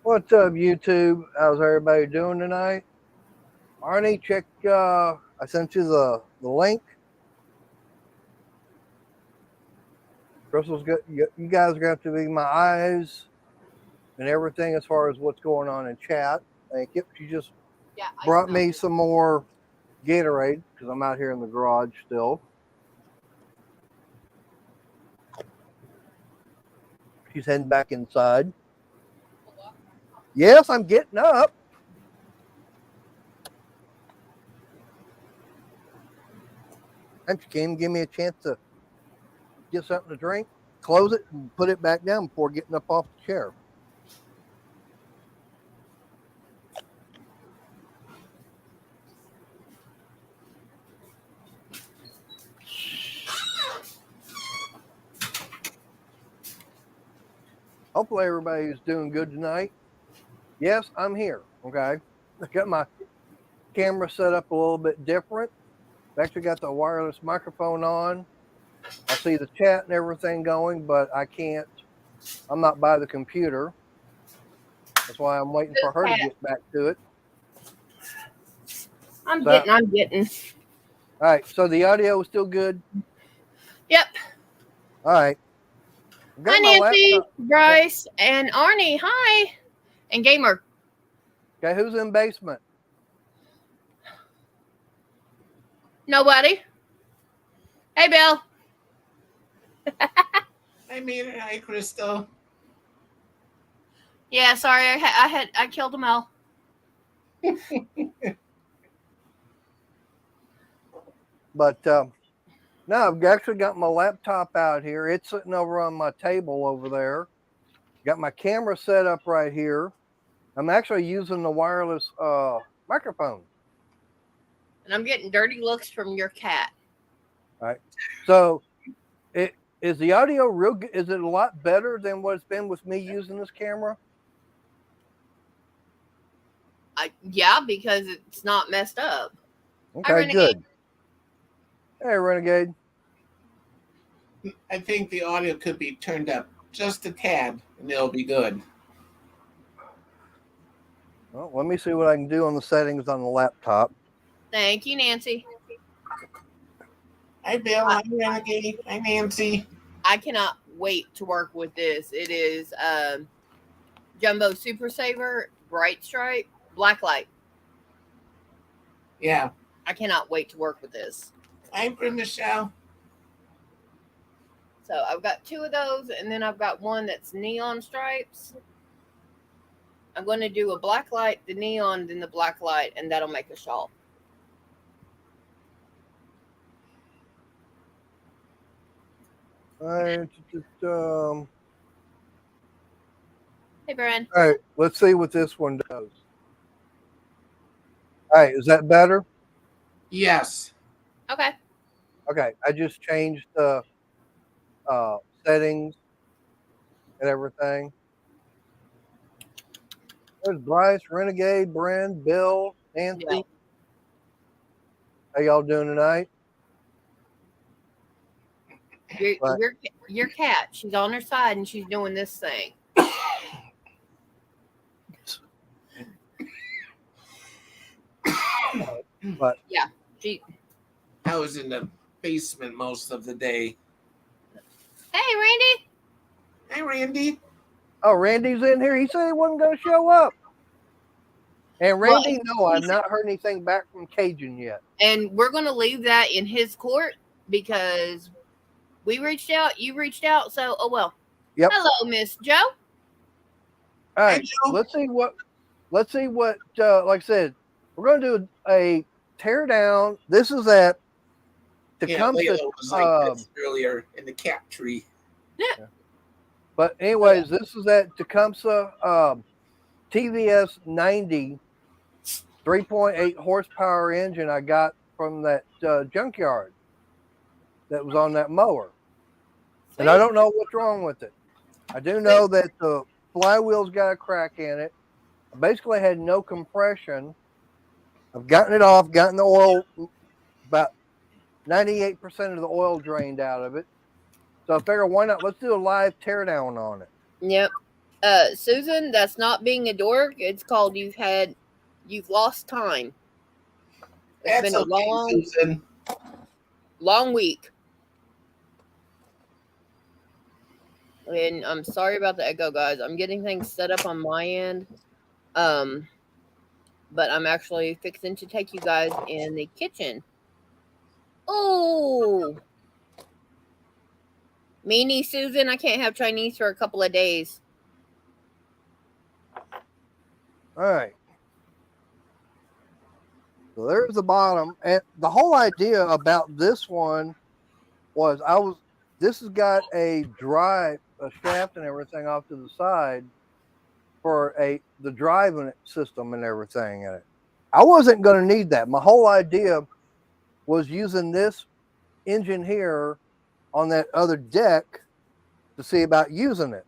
What's up, YouTube? How's everybody doing tonight? Arnie, check. I sent you the link. Crystal's got you guys are going to be my eyes and everything as far as what's going on in chat. Thank you. She just brought me some more Gatorade because I'm out here in the garage still. She's heading back inside. Yes, I'm getting up. And she came and give me a chance to get something to drink, close it, and put it back down before getting up off the chair. Hopefully everybody's doing good tonight. Yes, I'm here. Okay. I got my camera set up a little bit different. I've actually got the wireless microphone on. I see the chat and everything going, but I'm not by the computer. That's why I'm waiting for her to get back to it. I'm getting. All right. So the audio is still good? Yep. All right. Hi, Nancy, Bryce, and Arnie. Hi. And Gamer. Okay, who's in basement? Nobody. Hey, Bill. I made it. Hi, Crystal. Yeah, sorry, I killed them all. But no, I've actually got my laptop out here. It's sitting over on my table over there. Got my camera set up right here. I'm actually using the wireless microphone. And I'm getting dirty looks from your cat. All right. So is the audio real good? Is it a lot better than what it's been with me using this camera? Yeah, because it's not messed up. Okay, good. Hey, Renegade. I think the audio could be turned up just a tad, and it'll be good. Well, let me see what I can do on the settings on the laptop. Thank you, Nancy. Hi, Bill. Hi, Renegade. Hi, Nancy. I cannot wait to work with this. It is Jumbo Super Saver, Bright Stripe, Black Light. Yeah. I cannot wait to work with this. Hi, Michelle. So I've got 2 of those, and then I've got one that's neon stripes. I'm going to do a black light, the neon, then the black light, and that'll make a shawl. All right. Hey, Brian. All right. Let's see what this one does. All right. Is that better? Yes. Okay. Okay. I just changed the settings and everything. There's Bryce, Renegade, Brand, Bill, Nancy. Yeah. How y'all doing tonight? Your cat. She's on her side and she's doing this thing. But yeah, I was in the basement most of the day. Hey, Randy. Hi, Randy. Oh, Randy's in here. He said he wasn't going to show up. And Randy, no, I've not heard anything back from Cajun yet. And we're going to leave that in his court because we reached out, you reached out, so oh well. Yep. Hello, Miss Joe. All right, let's see what. Like I said, we're going to do a tear down. This is at Tecumseh. Was like this earlier in the cap tree. Yeah. But anyways, this is at Tecumseh TVS90 3.8 horsepower engine I got from that junkyard that was on that mower. Sweet. And I don't know what's wrong with it. I do know that the flywheel's got a crack in it. I basically had no compression. I've gotten it off, gotten the oil, about 98% of the oil drained out of it. So I figured, why not? Let's do a live teardown on it. Yep. Susan, that's not being a dork. It's called you've lost time. It's That's been a okay, Susan. long week. And I'm sorry about the echo, guys. I'm getting things set up on my end. But I'm actually fixing to take you guys in the kitchen. Oh, meanie Susan, I can't have Chinese for a couple of days. All right. So there's the bottom. And the whole idea about this one was this has got a shaft and everything off to the side for the driving system and everything in it. I wasn't going to need that. My whole idea was using this engine here on that other deck to see about using it.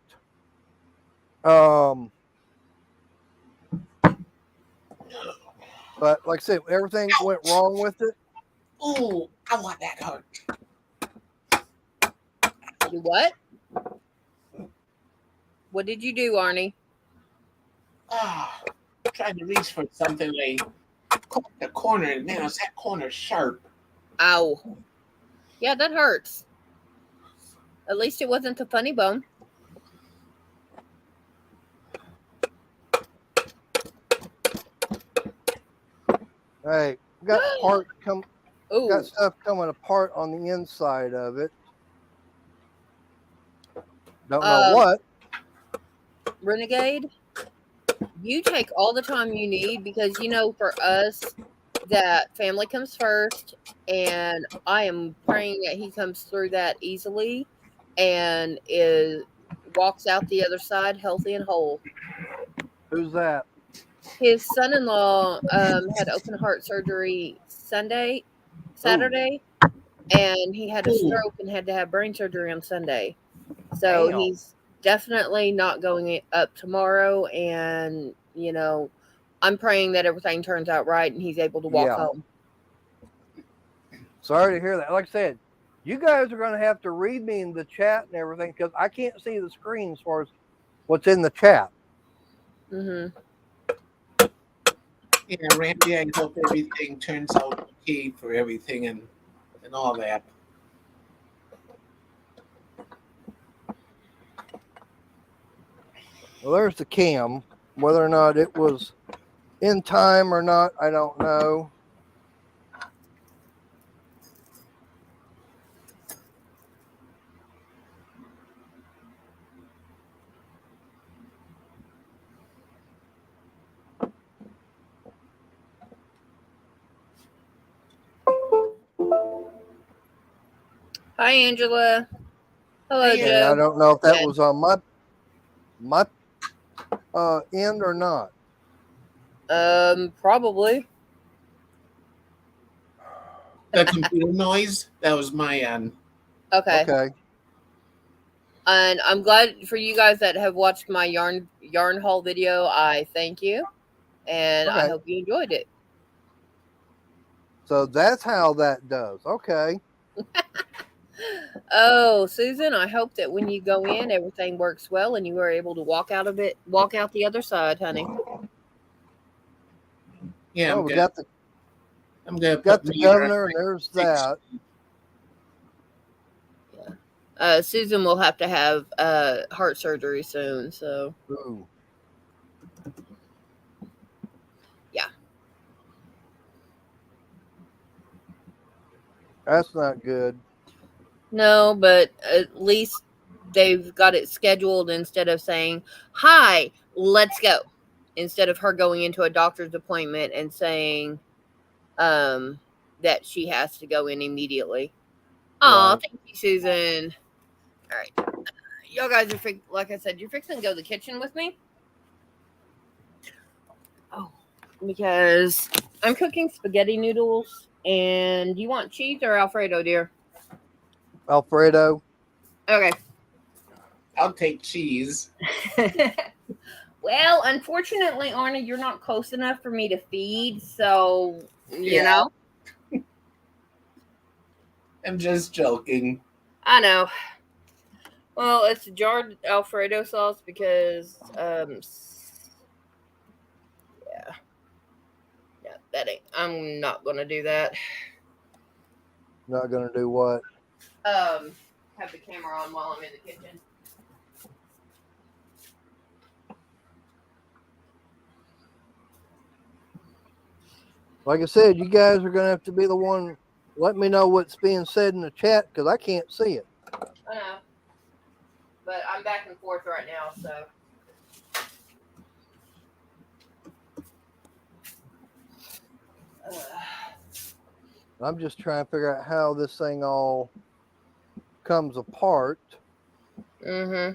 But like I said, everything went wrong with it. Ooh, I want that hurt. You what? What did you do, Arnie? Trying to reach for something. Like the corner. Now is that corner sharp? Ow. Yeah, that hurts. At least it wasn't a funny bone. Hey, got stuff coming apart on the inside of it. Don't know what. Renegade, you take all the time you need because for us that family comes first, and I am praying that he comes through that easily and walks out the other side healthy and whole. Who's that? His son-in-law had open heart surgery Saturday, and he had a stroke and had to have brain surgery on Sunday. So Damn. He's definitely not going up tomorrow, and I'm praying that everything turns out right and he's able to walk home. Sorry to hear that. Like I said, you guys are going to have to read me in the chat and everything because I can't see the screen as far as what's in the chat. Mm-hmm. Yeah, Randy, I hope everything turns out okay for everything and all that. Well, there's the cam. Whether or not it was in time or not, I don't know. Hi, Angela. Hello, Hey, Joe. I don't know if that was on my end or not. Probably. The computer noise, that was my end. Okay. And I'm glad for you guys that have watched my yarn haul video. I thank you, and I hope you enjoyed it. So that's how that does. Okay. Oh, Susan, I hope that when you go in, everything works well and you are able to walk out the other side, honey. Yeah, we got the governor, and there's that. Yeah. Susan will have to have heart surgery soon, so. Ooh. Yeah. That's not good. No, but at least they've got it scheduled instead of saying, "Hi, let's go." Instead of her going into a doctor's appointment and saying that she has to go in immediately. Oh, thank you, Susan. All right. Y'all guys are, like I said, you're fixing to go to the kitchen with me? Oh, because I'm cooking spaghetti noodles. And do you want cheese or Alfredo, dear? Alfredo. Okay. I'll take cheese. Well, unfortunately, Arnie, you're not close enough for me to feed, so, you know. I'm just joking. I know. Well, it's jarred Alfredo sauce because yeah, yeah, that ain't. I'm not gonna do that. Not gonna do what? Have the camera on while I'm in the kitchen. Like I said, you guys are gonna have to be the one. Let me know what's being said in the chat because I can't see it. I know, but I'm back and forth right now, so. I'm just trying to figure out how this thing all comes apart. Mm-hmm.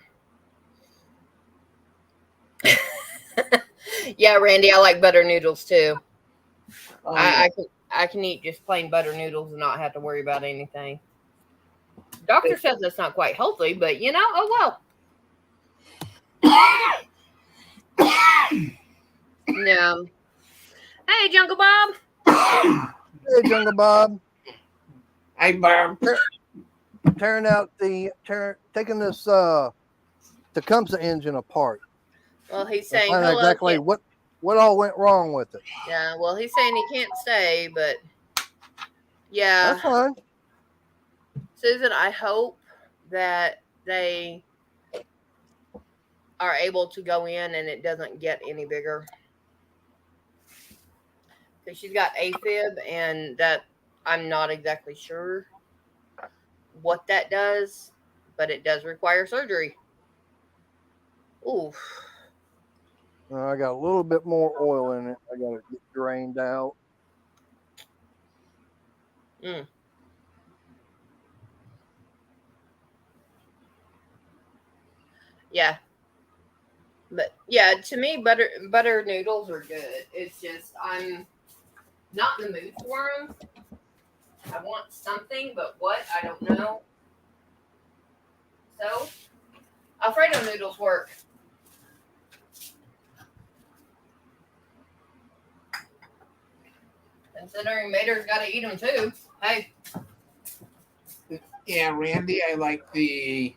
Yeah, Randy, I like butter noodles too. Oh, yeah. I can eat just plain butter noodles and not have to worry about anything. Doctor says that's not quite healthy, but oh well. No. Hey, Jungle Bob. Hey, Jungle Bob. Hi, Barb. Taking this Tecumseh engine apart. Well, he's And saying find out hello. exactly what all went wrong with it. Yeah, well, he's saying he can't stay, but yeah. That's fine. Susan, I hope that they are able to go in and it doesn't get any bigger. Because she's got AFib, and that I'm not exactly sure what that does, but it does require surgery. Ooh. I got a little bit more oil in it. I got to get drained out. Mm. Yeah. But yeah, to me, butter noodles are good. It's just I'm not in the mood for them. I want something, but what I don't know. So Alfredo noodles work. Considering Mater's got to eat them too. Hey. Yeah, Randy, I like the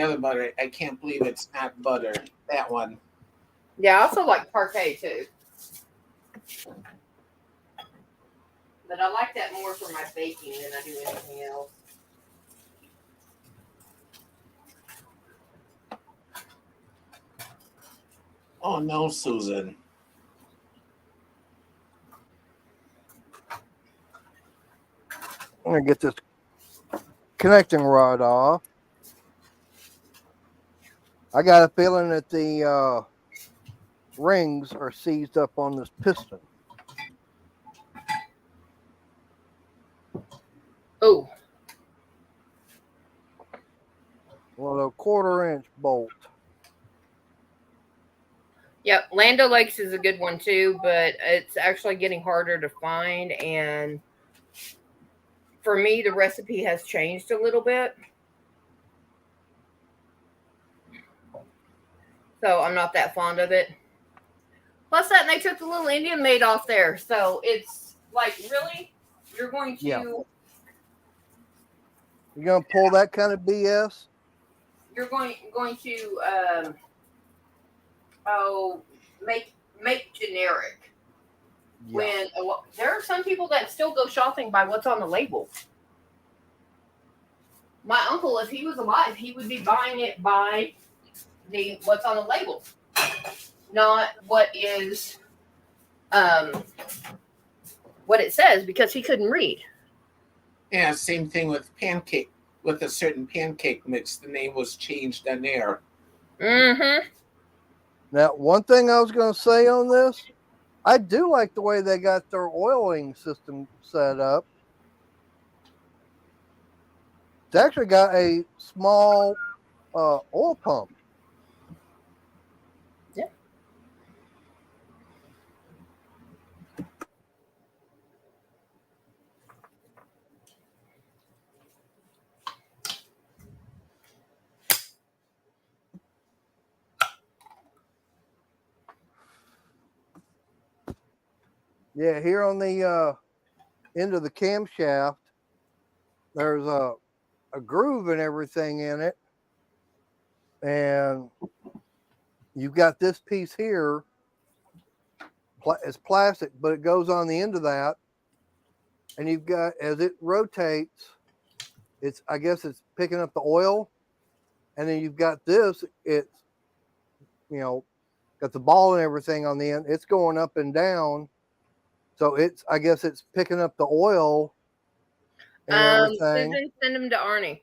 other butter. I can't believe it's not butter. That one. Yeah, I also like parquet too. But I like that more for my baking than I do anything else. Oh no, Susan. I'm going to get this connecting rod off. I got a feeling that the rings are seized up on this piston. Oh. Well, a 1/4 inch bolt. Yep, Lando Lakes is a good one too, but it's actually getting harder to find. And for me, the recipe has changed a little bit. So I'm not that fond of it. Plus that, and they took the little Indian maid off there. So it's like, really? You're going to... Yeah. You're going to pull that kind of BS? You're going to make generic. Yeah. When there are some people that still go shopping by what's on the label. My uncle, if he was alive, he would be buying it by what's on the label, not what is what it says, because he couldn't read. Yeah, same thing with pancake. With a certain pancake mix, the name was changed on there. Mm-hmm. Now, one thing I was going to say on this, I do like the way they got their oiling system set up. It's actually got a small oil pump. Yeah. Yeah, here on the end of the camshaft, there's a groove and everything in it. And you've got this piece here. It's plastic, but it goes on the end of that. And you've got, as it rotates, I guess it's picking up the oil. And then you've got this, it's, got the ball and everything on the end. It's going up and down. So I guess it's picking up the oil and everything. Susan, send them to Arnie.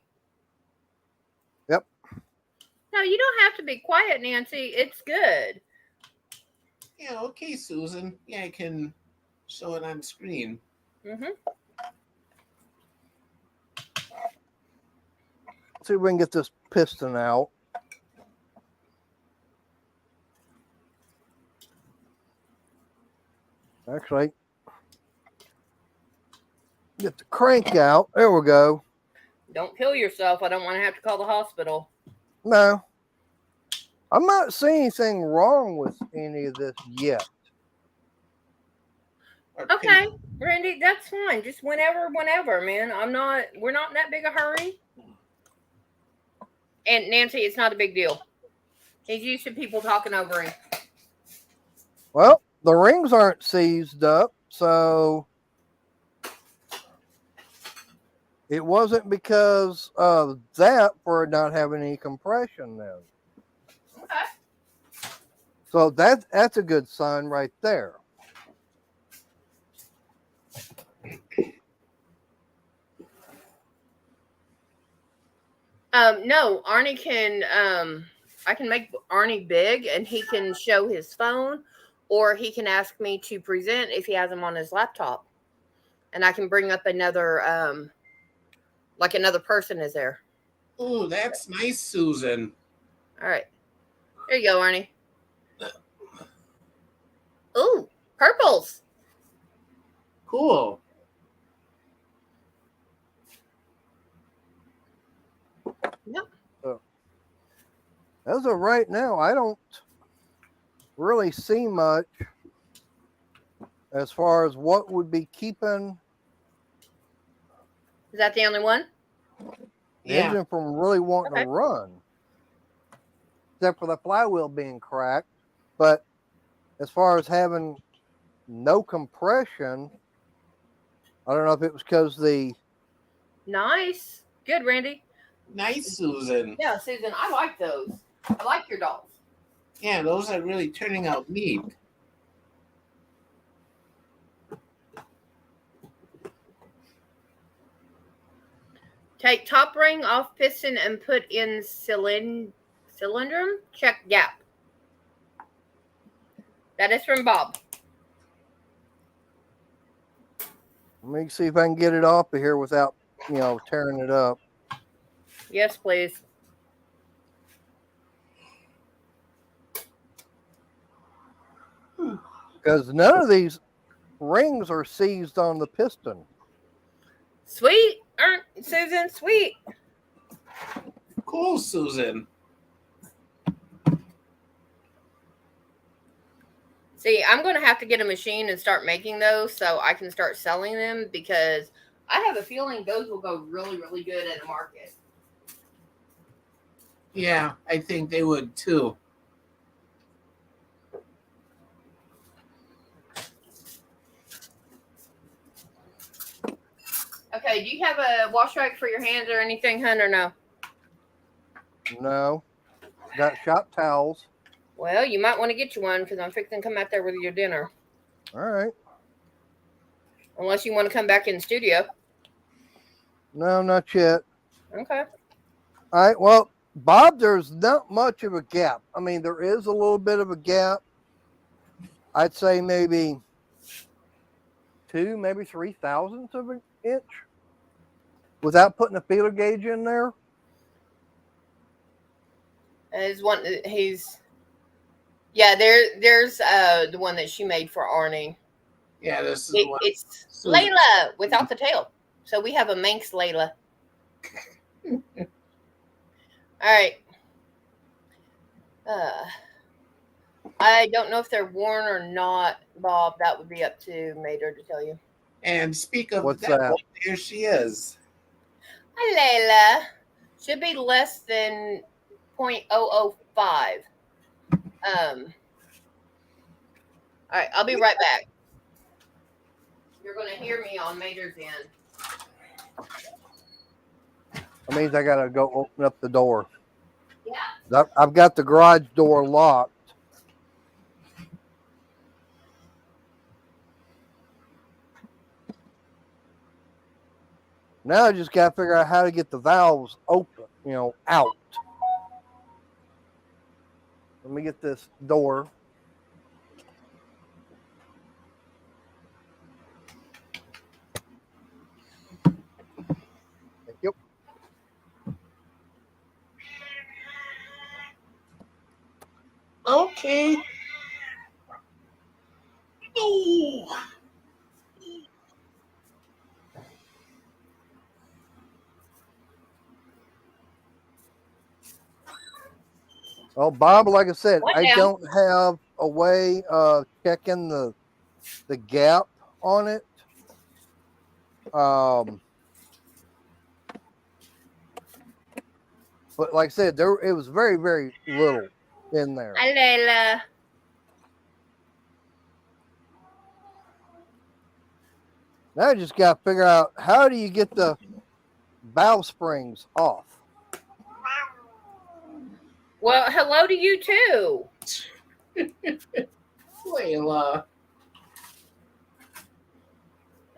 Yep. No, you don't have to be quiet, Nancy. It's good. Yeah, okay, Susan. Yeah, I can show it on screen. Mm-hmm. See if we can get this piston out. Actually, get the crank out. There we go. Don't kill yourself. I don't want to have to call the hospital. No. I'm not seeing anything wrong with any of this yet. Okay, Randy, that's fine. Just whenever, man. We're not in that big a hurry. And Nancy, it's not a big deal. He's used to people talking over him. Well, the rings aren't seized up, so it wasn't because of that for not having any compression then. Okay. So that's a good sign right there. No, Arnie can, I can make Arnie big and he can show his phone, or he can ask me to present if he has him on his laptop. And I can bring up another, like another person is there. Oh, that's nice, Susan. All right. There you go, Arnie. Ooh, purples. Cool. Yep. So, as of right now, I don't really see much as far as what would be keeping Is that the only one? the engine from really wanting to run, except for the flywheel being cracked. But as far as having no compression, I don't know if it was because Nice. Good, Randy. Nice, Susan. Yeah, Susan, I like those. I like your dolls. Yeah, those are really turning out neat. Take top ring off piston and put in cylindrum. Check gap. That is from Bob. Let me see if I can get it off of here without, tearing it up. Yes, please. Because none of these rings are seized on the piston. Sweet, Susan, sweet. Cool, Susan. See, I'm going to have to get a machine and start making those so I can start selling them, because I have a feeling those will go really, really good at the market. Yeah, I think they would too. Okay, do you have a wash rag for your hands or anything, hun, or no? No. Got shop towels. Well, you might want to get you one, because I'm fixing to come out there with your dinner. All right. Unless you want to come back in the studio. No, not yet. Okay. All right. Well, Bob, there's not much of a gap. I mean, there is a little bit of a gap. I'd say maybe 2, maybe 3 thousandths of an inch without putting a feeler gauge in there. There's the one that she made for Arnie. Yeah, this is the one. It's Layla without the tail. So we have a Manx Layla. All right. I don't know if they're worn or not, Bob. That would be up to Mater to tell you. And speak of What's that? that? Here she is. Hi, Layla. Should be less than 0.005. All right, I'll be right back. You're going to hear me on Mater's end. That means I gotta go open up the door. Yeah. I've got the garage door locked. Now I just gotta figure out how to get the valves open, out. Let me get this door. Thank you. Okay. Ooh. Well, Bob, like I said, What I now? don't have a way of checking the gap on it. But like I said, it was very, very little in there. Hi, Layla. Now I just got to figure out how do you get the valve springs off. Well, hello to you too. Layla.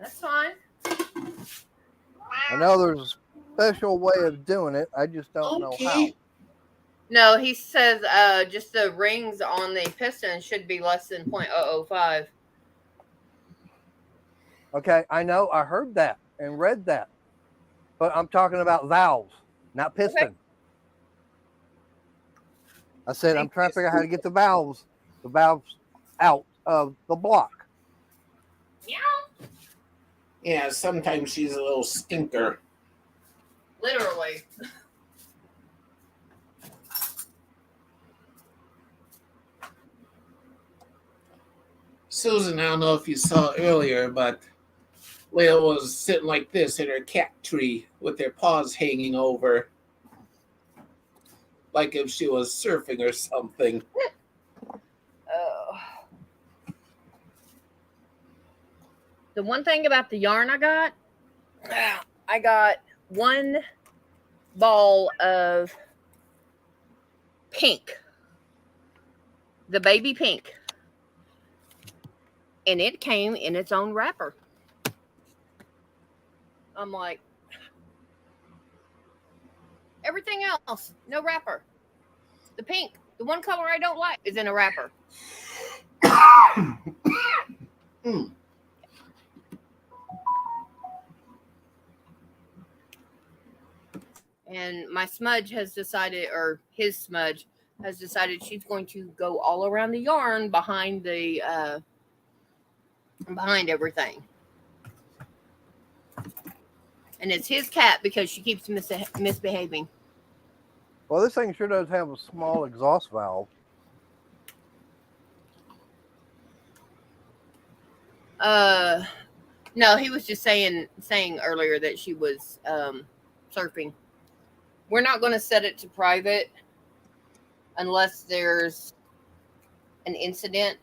That's fine. I know there's a special way of doing it. I just don't know how. No, he says just the rings on the piston should be less than 0.005. Okay, I know. I heard that and read that. But I'm talking about valves, not piston. Okay. I said I'm trying to figure out how to get the valves out of the block. Yeah, sometimes she's a little stinker. Literally. Susan, I don't know if you saw earlier, but Layla was sitting like this in her cat tree with her paws hanging over, like if she was surfing or something. The one thing about the yarn I got one ball of pink, the baby pink, and it came in its own wrapper. I'm like, everything else, no wrapper. The pink, the one color I don't like, is in a wrapper. And my smudge has decided, or his smudge has decided, she's going to go all around the yarn behind the behind everything. And it's his cat because she keeps misbehaving. Well, this thing sure does have a small exhaust valve. No, he was just saying earlier that she was surfing. We're not going to set it to private unless there's an incident.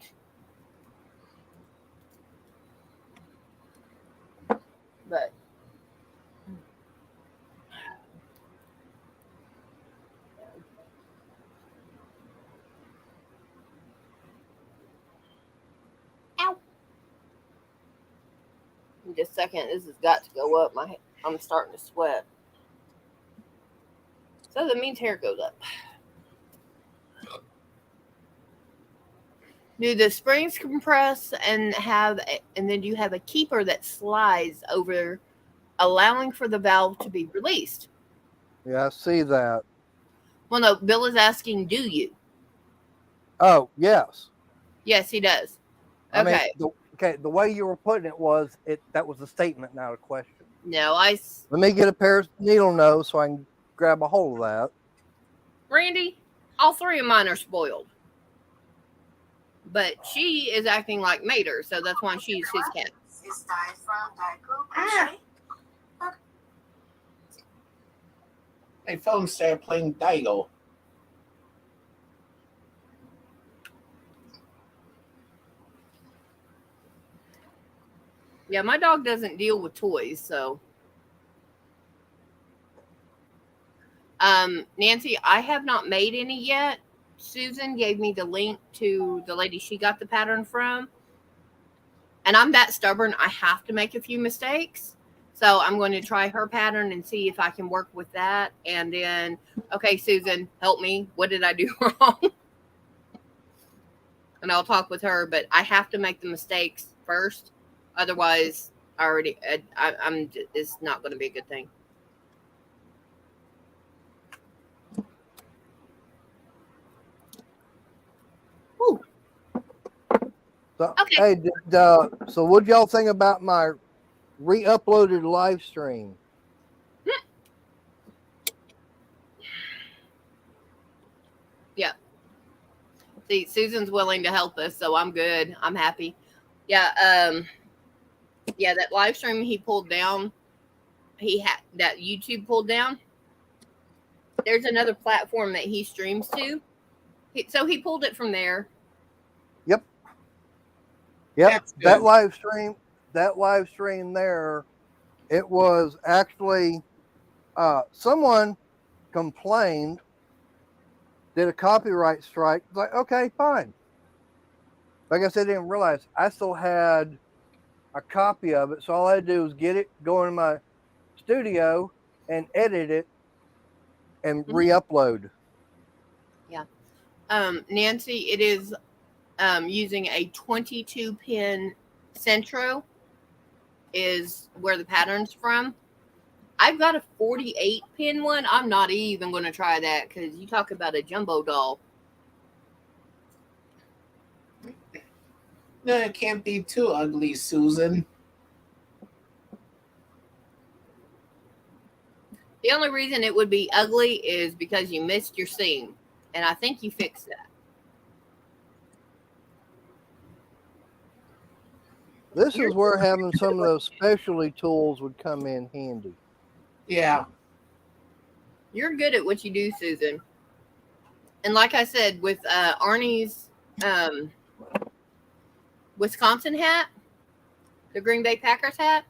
But ow! In just a second, this has got to go up. I'm starting to sweat. So that means hair goes up. Do the springs compress and then you have a keeper that slides over, allowing for the valve to be released? Yeah, I see that. Well, no, Bill is asking, do you? Oh, yes. Yes, he does. Okay. The way you were putting it was that was a statement, not a question. No, Let me get a pair of needle nose so I can grab a hold of that. Randy, all three of mine are spoiled. But she is acting like Mater, so that's why she's his cat. My phone started playing Daigo. Yeah, my dog doesn't deal with toys, so. Nancy, I have not made any yet. Susan gave me the link to the lady she got the pattern from. And I'm that stubborn. I have to make a few mistakes. So I'm going to try her pattern and see if I can work with that. And then, okay, Susan, help me. What did I do wrong? And I'll talk with her, but I have to make the mistakes first. Otherwise, it's not going to be a good thing. Ooh. So, Okay. hey, so what y'all think about my re-uploaded live stream? Yeah. See, Susan's willing to help us, so I'm good. I'm happy. Yeah. Yeah, that live stream he pulled down, he had that YouTube pulled down. There's another platform that he streams to. So he pulled it from there. Yep. That live stream there, it was actually someone complained, did a copyright strike. Like, okay, fine. Like I said, I didn't realize I still had a copy of it. So all I had to do was get it, go in my studio and edit it and re-upload. Yeah. Nancy, it is using a 22 pin Centro is where the pattern's from. I've got a 48 pin one. I'm not even going to try that because you talk about a jumbo doll. No, it can't be too ugly, Susan. The only reason it would be ugly is because you missed your seam. And I think you fixed that. This is where having some of those specialty tools would come in handy. Yeah. You're good at what you do, Susan. And like I said, with Arnie's Wisconsin hat, the Green Bay Packers hat,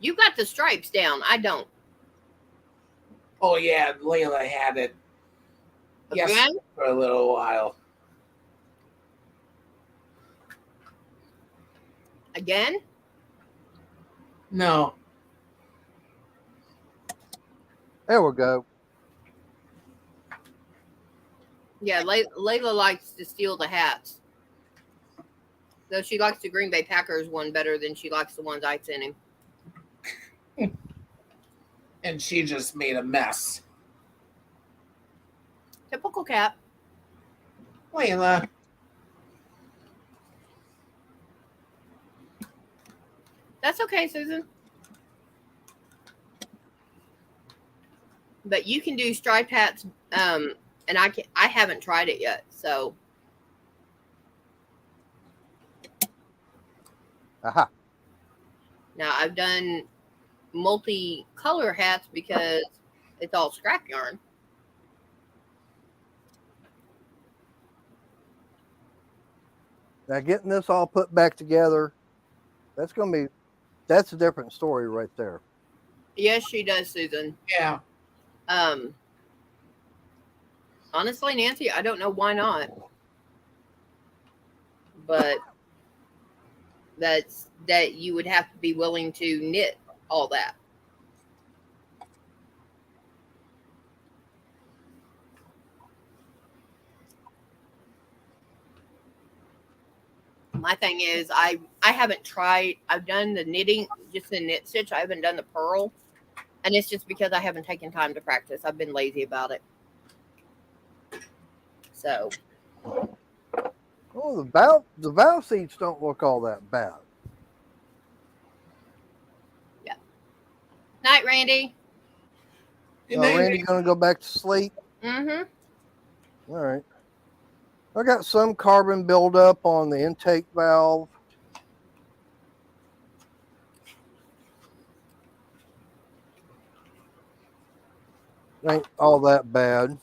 you got the stripes down. I don't. Oh, yeah, Layla had it. Yes, for a little while. Again? No. There we go. Yeah, Layla likes to steal the hats. Though she likes the Green Bay Packers one better than she likes the ones I sent him. And she just made a mess. Typical cat. Layla. That's okay, Susan. But you can do striped hats, and I haven't tried it yet, so. Aha. Now I've done multi-color hats because it's all scrap yarn. Now getting this all put back together, that's a different story right there. Yes, she does, Susan. Yeah. Honestly, Nancy, I don't know why not. But that you would have to be willing to knit all that. My thing is I haven't tried. I've done the knitting, just the knit stitch. I haven't done the purl. And it's just because I haven't taken time to practice. I've been lazy about it. So. Oh, the valve seats don't look all that bad. Yeah. Night, Randy. Randy gonna go back to sleep? Mm-hmm. All right. I got some carbon buildup on the intake valve. Ain't all that bad.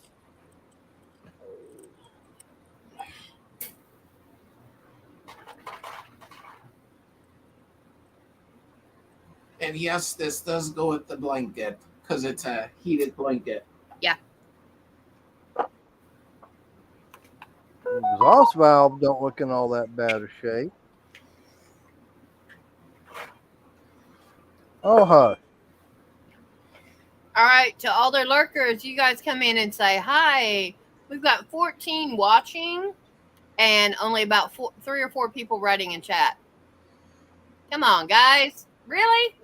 And yes, this does go with the blanket because it's a heated blanket. Yeah. Exhaust valve don't look in all that bad a shape. Oh, hush. All right, to all the lurkers, you guys come in and say hi. We've got 14 watching and only about 3 or 4 people writing in chat. Come on, guys. Really?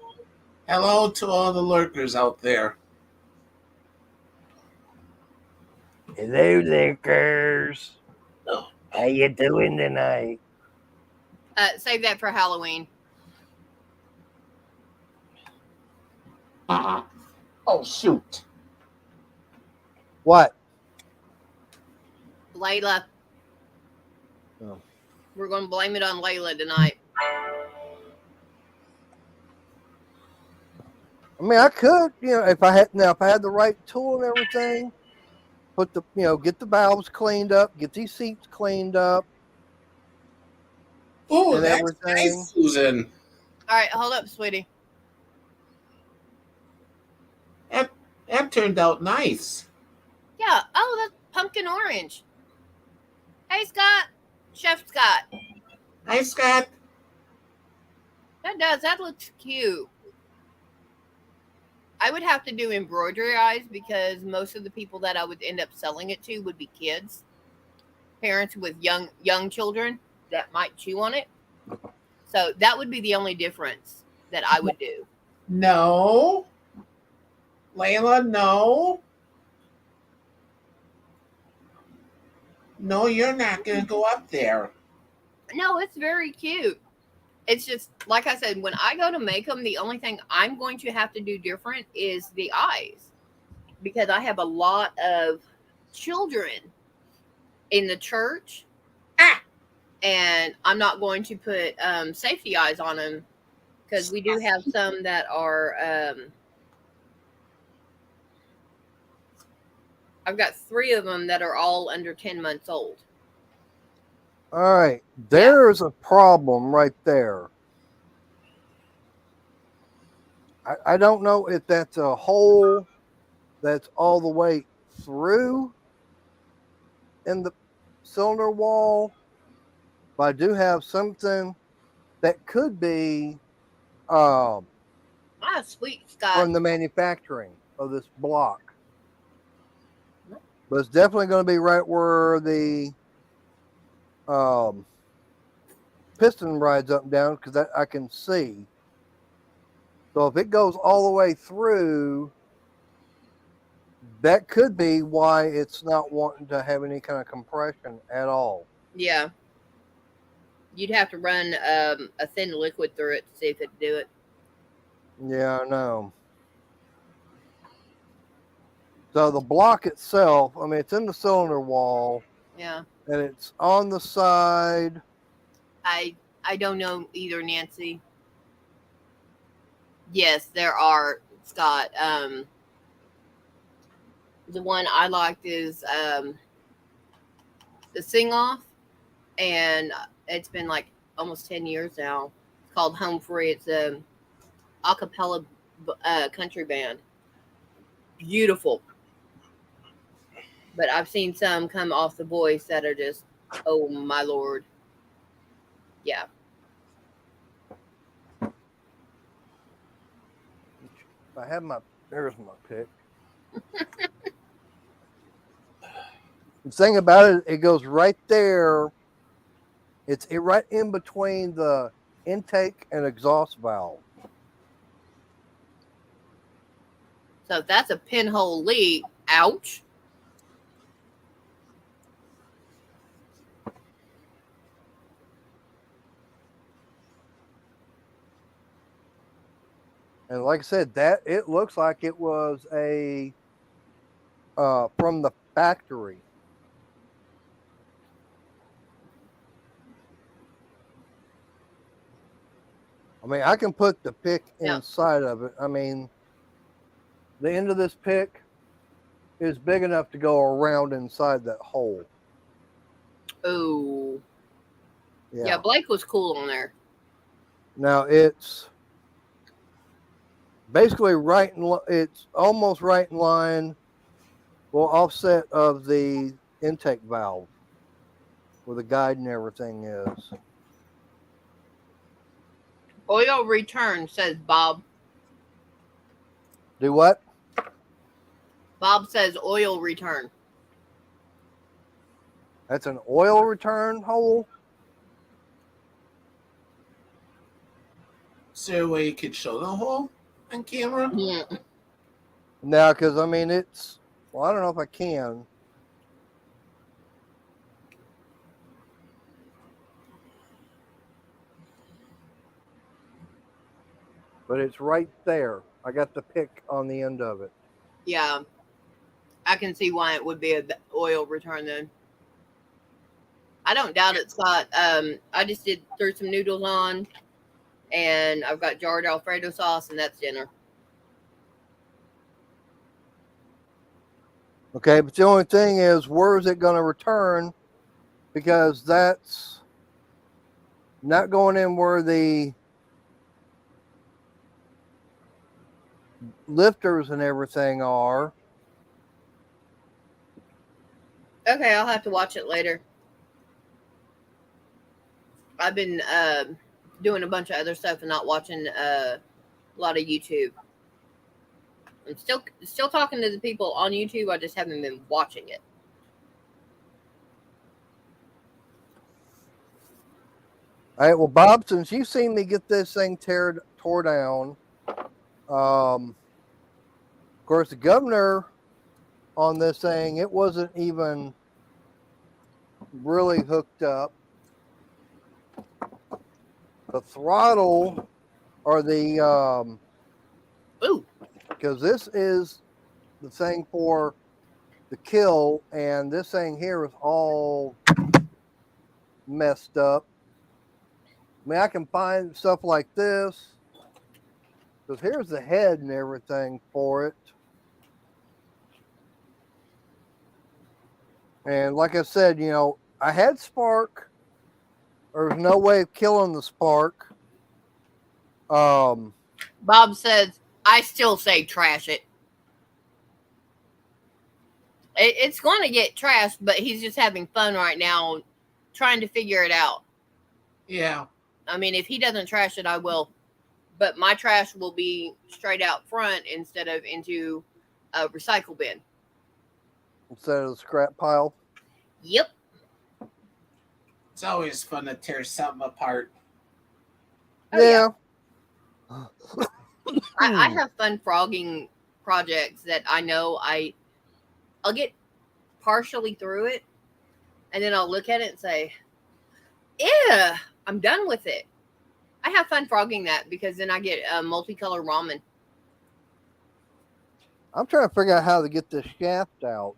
Hello to all the lurkers out there. Hello, lickers. Oh. How you doing tonight? Save that for Halloween. Oh, shoot. What? Layla. Oh. We're going to blame it on Layla tonight. I mean, I could, if I had the right tool and everything, get the valves cleaned up, get these seats cleaned up, Oh, and that's everything. nice, Susan. All right, hold up, sweetie. That turned out nice. Yeah. Oh, that's pumpkin orange. Hey, Scott. Chef Scott. Hi, Scott. That does. That looks cute. I would have to do embroidery eyes because most of the people that I would end up selling it to would be kids, parents with young children that might chew on it. So that would be the only difference that I would do. No. Layla, no. No, you're not going to go up there. No, it's very cute. It's just, like I said, when I go to make them, the only thing I'm going to have to do different is the eyes. Because I have a lot of children in the church. And I'm not going to put safety eyes on them. Because we do have some that are... I've got 3 of them that are all under 10 months old. All right, there's a problem right there. I don't know if that's a hole that's all the way through in the cylinder wall, but I do have something that could be Sweet, Scott. from the manufacturing of this block. But it's definitely going to be right where the piston rides up and down because I can see. So if it goes all the way through, that could be why it's not wanting to have any kind of compression at all. Yeah. You'd have to run a thin liquid through it to see if it'd do it. Yeah, I know. So the block itself, I mean, it's in the cylinder wall. Yeah. And it's on the side. I don't know either, Nancy. Yes, there are, Scott. The one I liked is the Sing Off, and it's been like almost 10 years now. It's called Home Free. It's a cappella country band. Beautiful. But I've seen some come off the voice that are just, oh my Lord. Yeah. I have there's my pick. The thing about it, it goes right there. It's right in between the intake and exhaust valve. So if that's a pinhole leak, ouch. And like I said, that it looks like it was a from the factory. I mean, I can put the pick inside of it. I mean, the end of this pick is big enough to go around inside that hole. Oh. Yeah. Yeah, Blake was cool on there. Now it's basically it's almost right in line, well, offset of the intake valve where the guide and everything is. Oil return, says Bob. Do what? Bob says oil return. That's an oil return hole? Is there a way you could show the hole on camera? Yeah. Now, because I mean, it's, well, I don't know if I can. But it's right there. I got the pick on the end of it. Yeah. I can see why it would be an oil return then. I don't doubt it's got, I just threw some noodles on, and I've got jarred Alfredo sauce, and that's dinner. Okay, but the only thing is, where is it going to return? Because that's not going in where the lifters and everything are. Okay, I'll have to watch it later. I've been doing a bunch of other stuff and not watching a lot of YouTube. I'm still talking to the people on YouTube. I just haven't been watching it. All right, well, Bob, since you've seen me get this thing tore down, of course, the governor on this thing, it wasn't even really hooked up. The throttle or the Ooh. because this is the thing for the kill, and this thing here is all messed up. I mean, I can find stuff like this, because here's the head and everything for it. And like I said, you know, I had spark. There's no way of killing the spark. Bob says, I still say trash it. It's going to get trashed, but he's just having fun right now trying to figure it out. Yeah. I mean, if he doesn't trash it, I will. But my trash will be straight out front instead of into a recycle bin. Instead of the scrap pile. Yep. It's always fun to tear something apart. Oh, yeah. I have fun frogging projects that I know I'll get partially through it, and then I'll look at it and say, "Yeah, I'm done with it." I have fun frogging that because then I get multicolor ramen. I'm trying to figure out how to get this shaft out.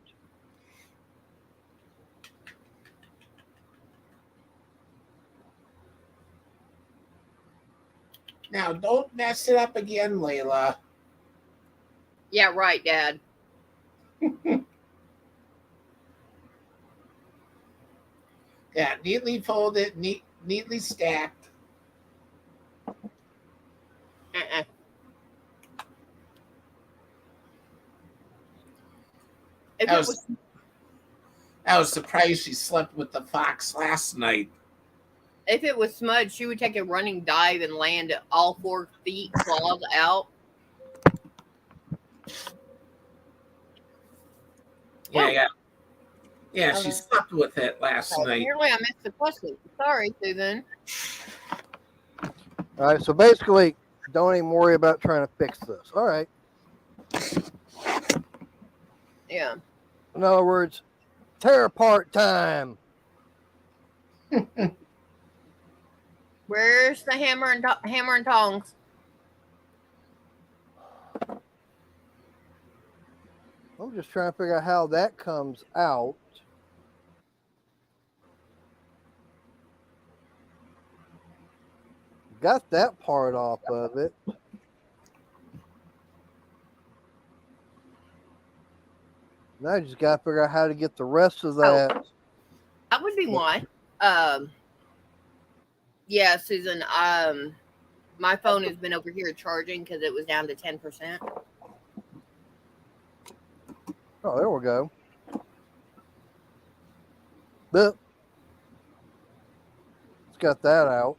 Now, don't mess it up again, Layla. Yeah, right, Dad. Yeah, neatly folded, neatly stacked. Uh-uh. I was surprised she slept with the fox last night. If it was smudged, she would take a running dive and land all 4 feet, claws out. Yeah, she slept with it last night. Apparently, I missed the question. Sorry, Susan. All right, so basically, don't even worry about trying to fix this. All right. Yeah. In other words, tear apart time. Where's the hammer and tongs? I'm just trying to figure out how that comes out. Got that part off of it. Now I just got to figure out how to get the rest of Oh. that. That would be why. Yeah, Susan. My phone has been over here charging because it was down to 10%. Oh, there we go. But let's got that out.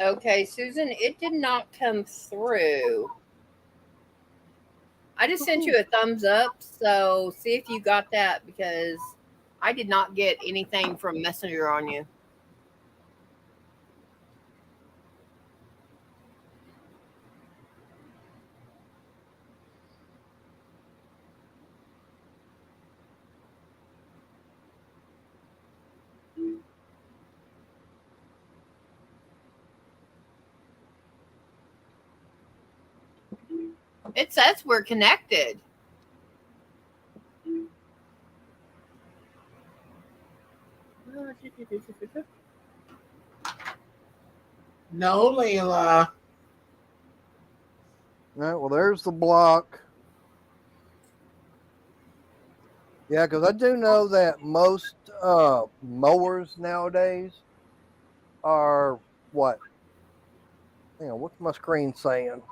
Okay, Susan, it did not come through. I just sent you a thumbs up, so see if you got that because I did not get anything from Messenger on you. It says we're connected. No, Layla. All right, well, there's the block. Yeah, because I do know that most mowers nowadays are what? Hang on, what's my screen saying?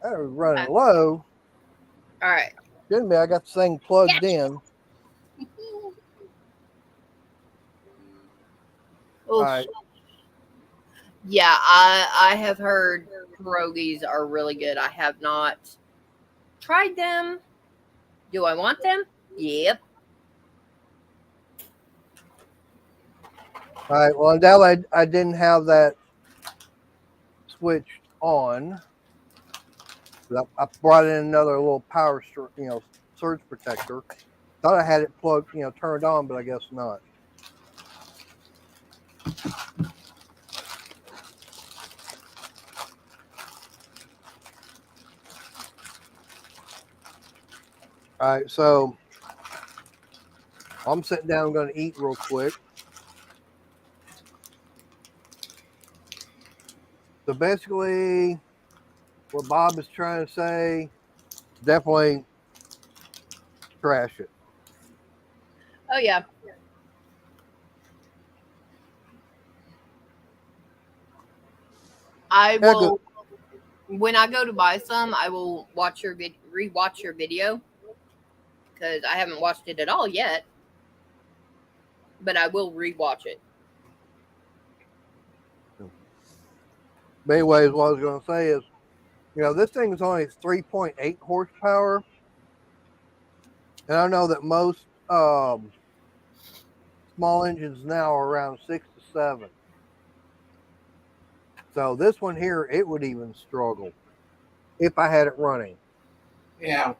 I was running low. All right. Shouldn't be. I got this thing plugged in. All right. Yeah, I have heard pierogies are really good. I have not tried them. Do I want them? Yep. All right. Well, until I didn't have that switched on. I brought in another little power, surge protector. Thought I had it plugged, turned on, but I guess not. All right, so I'm sitting down. I'm going to eat real quick. So basically, what Bob is trying to say, definitely trash it. Oh yeah. I will. When I go to buy some, I will watch your rewatch your video because I haven't watched it at all yet. But I will rewatch it. But anyways, what I was going to say is, this thing is only 3.8 horsepower. And I know that most small engines now are around 6 to 7. So this one here, it would even struggle if I had it running. Yeah.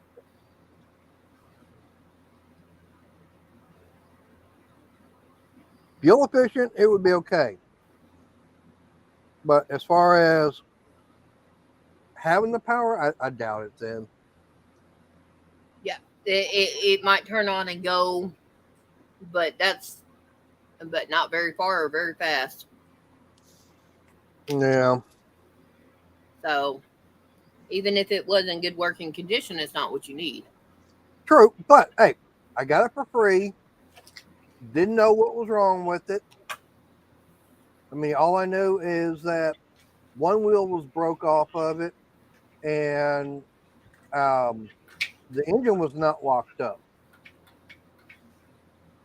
Fuel efficient, it would be okay. But as far as having the power, I doubt it then. Yeah, it might turn on and go, but not very far or very fast. Yeah. So even if it was in good working condition, it's not what you need. True, but hey, I got it for free. Didn't know what was wrong with it. I mean, all I knew is that one wheel was broke off of it, and the engine was not locked up.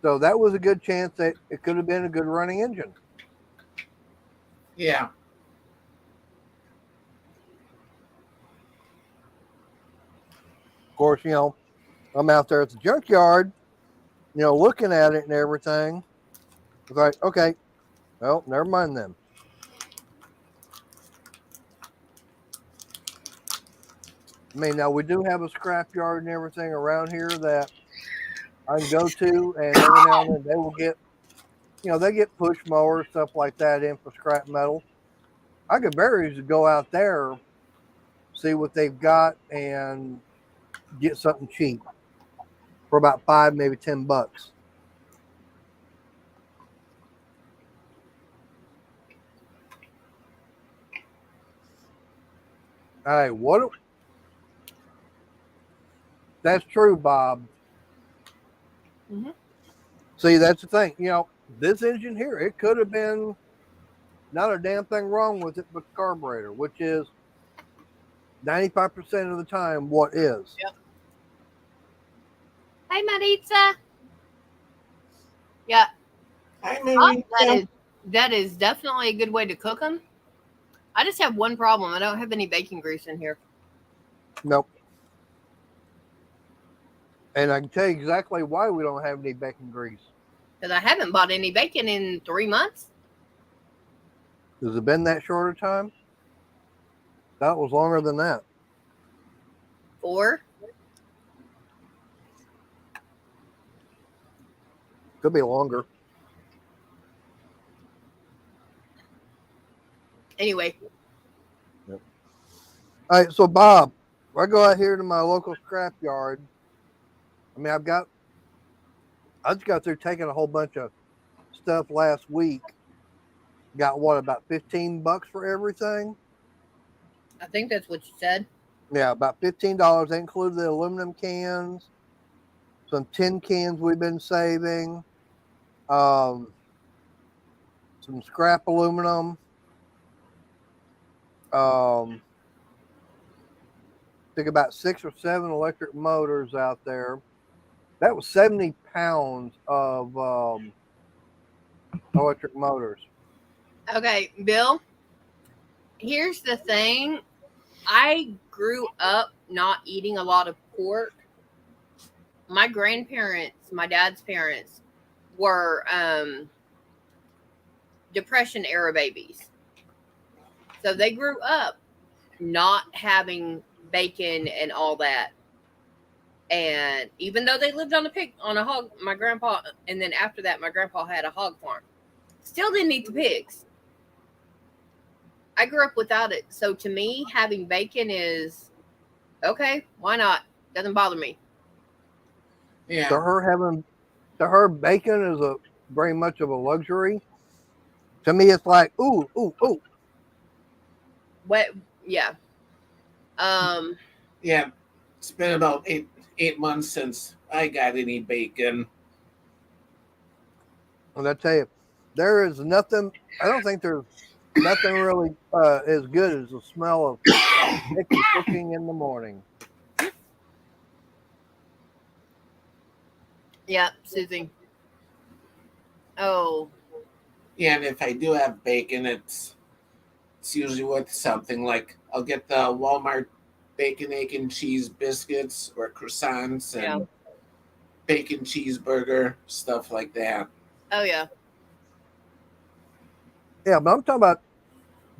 So that was a good chance that it could have been a good running engine. Yeah. Of course, I'm out there at the junkyard, looking at it and everything. It's like, okay, well, never mind then. I mean, now we do have a scrapyard and everything around here that I can go to, and every now and then they will get, they get push mowers, stuff like that in for scrap metal. I could very easily go out there, see what they've got, and get something cheap. for about $5, maybe $10. All right, what? That's true, Bob. Mm-hmm. See, that's the thing. You know, this engine here, it could have been not a damn thing wrong with it, but the carburetor, which is 95% of the time what is. Yep. Hey, Maritza. Yeah. Hi, Mary. That is definitely a good way to cook them. I just have one problem. I don't have any bacon grease in here. Nope. And I can tell you exactly why we don't have any bacon grease. Because I haven't bought any bacon in 3 months. Has it been that short a time? That was longer than that. 4. Could be longer. Anyway. Yep. All right, so Bob, I go out here to my local scrap yard. I mean, I just got through taking a whole bunch of stuff last week. Got what, about $15 for everything? I think that's what you said. Yeah, about $15. That included the aluminum cans, some tin cans we've been saving, some scrap aluminum. Took about 6 or 7 electric motors out there. That was 70 pounds of electric motors. Okay, Bill, here's the thing. I grew up not eating a lot of pork. My grandparents, my dad's parents, were Depression era babies. So they grew up not having bacon and all that. And even though they lived on a hog, my grandpa, and then after that, my grandpa had a hog farm, still didn't eat the pigs. I grew up without it. So to me, having bacon is okay. Why not? Doesn't bother me. Yeah. To her, bacon is very much of a luxury. To me, it's like, ooh. What? Yeah. Yeah. It's been about eight months since I got any bacon. And I tell you, there is nothing. I don't think there's nothing really as good as the smell of bacon cooking in the morning. Yeah, Susie. Oh. Yeah, and if I do have bacon, it's usually with something like I'll get the Walmart bacon, egg, and cheese biscuits or croissants and bacon cheeseburger, stuff like that. Oh, yeah. Yeah, but I'm talking about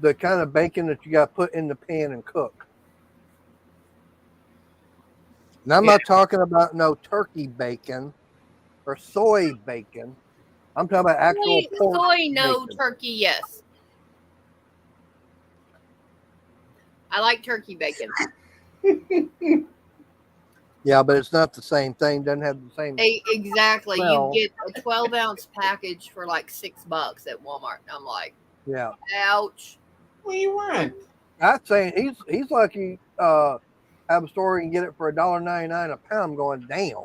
the kind of bacon that you got to put in the pan and cook. And I'm not talking about no turkey bacon or soy bacon. I'm talking about actual pork soy, no. bacon. Turkey, yes. I like turkey bacon. Yeah, but it's not the same thing. Doesn't have the same. Exactly. smell. You get a 12-ounce package for like $6 at Walmart. I'm like, Yeah. ouch. What do you want? I'd say he's lucky. Have a store and get it for $1.99 a pound. I'm going, damn.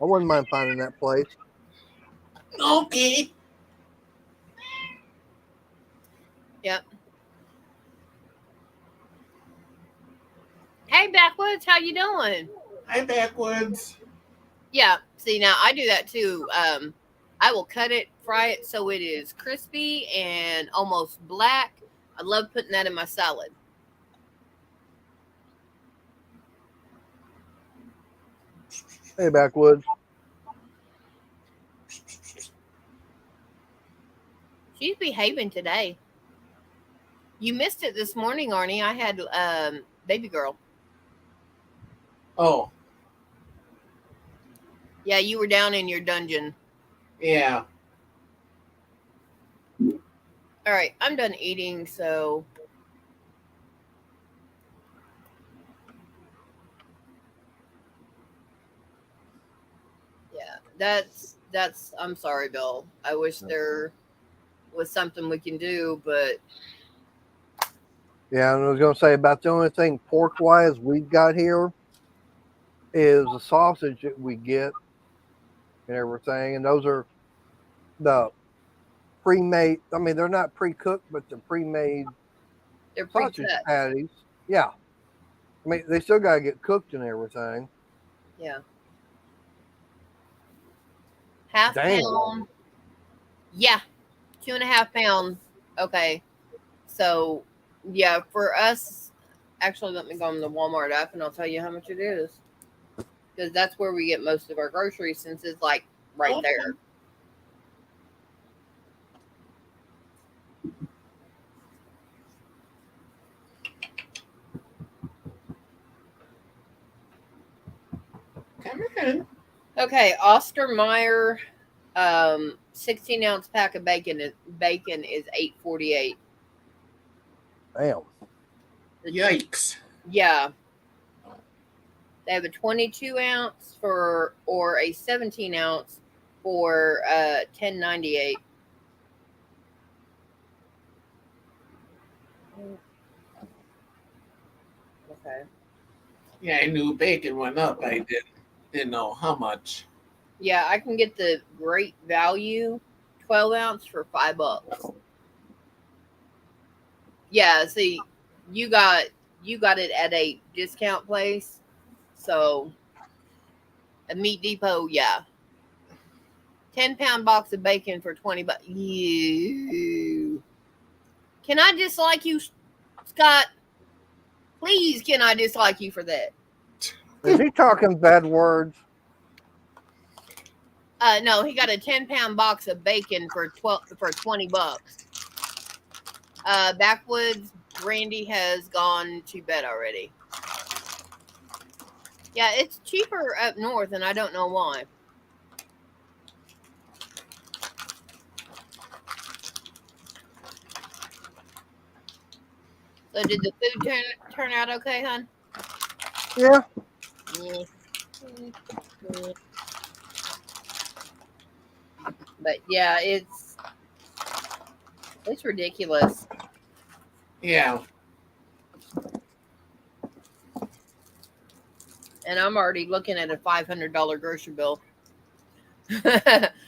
I wouldn't mind finding that place. Okay. Yep. Hey, Backwoods, how you doing? Hi, Backwoods. Yeah. See, now I do that too. I will cut it, fry it so it is crispy and almost black. I love putting that in my salad. Hey, Backwoods. She's behaving today. You missed it this morning, Arnie. I had baby girl. Oh, Yeah, you were down in your dungeon. yeah. All right, I'm done eating, so. that's. I'm sorry, Bill. I wish there was something we can do, but Yeah, and I was going to say about the only thing pork wise we've got here is the sausage that we get and everything, and those are the pre-made. I mean, they're not pre-cooked, but they're pre-made they're sausage preset. patties. Yeah, I mean they still got to get cooked and everything. Yeah. Half Damn. pound. Yeah, 2.5 pound. Okay. So, yeah, for us, actually, let me go on the Walmart app and I'll tell you how much it is. Because that's where we get most of our groceries since it's like right there. Come in. Okay, Ostermeyer, 16-ounce pack of bacon is $8.48. Damn. Yikes. Yeah. They have a 22-ounce or a 17-ounce for $10.98. Okay. Yeah, I knew bacon went up. I didn't know how much. Yeah, I can get the great value 12-ounce for $5. Yeah, see, you got it at a discount place. So a Meat Depot, yeah. 10-pound box of bacon for $20. You. Can I dislike you, Scott? Please, can I dislike you for that? Is he talking bad words? No, he got a 10-pound box of bacon for $20. Backwoods, Randy has gone to bed already. Yeah, it's cheaper up north, and I don't know why. So, did the food turn out okay, hon? Yeah. But yeah, it's ridiculous. Yeah. And I'm already looking at a $500 grocery bill.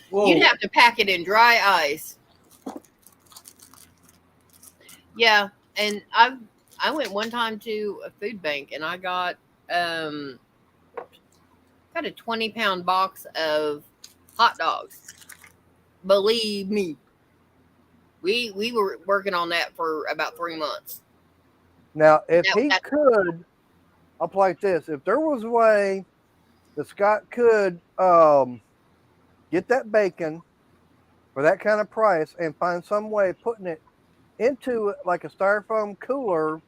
Whoa. You'd have to pack it in dry ice. Yeah, and I went one time to a food bank and I got a 20-pound box of hot dogs. Believe me, we were working on that for about 3 months. Now, if he could, I'll play like this. If there was a way that Scott could get that bacon for that kind of price and find some way of putting it into like a styrofoam cooler,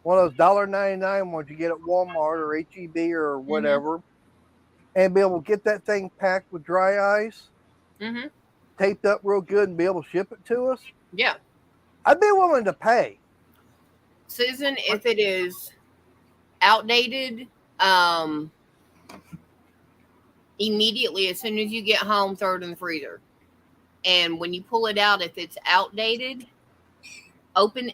one of those $1.99 ones you get at Walmart or HEB or whatever, and be able to get that thing packed with dry ice, taped up real good, and be able to ship it to us. Yeah, I'd be willing to pay. Susan, if it is outdated, immediately as soon as you get home, throw it in the freezer. And when you pull it out, if it's outdated,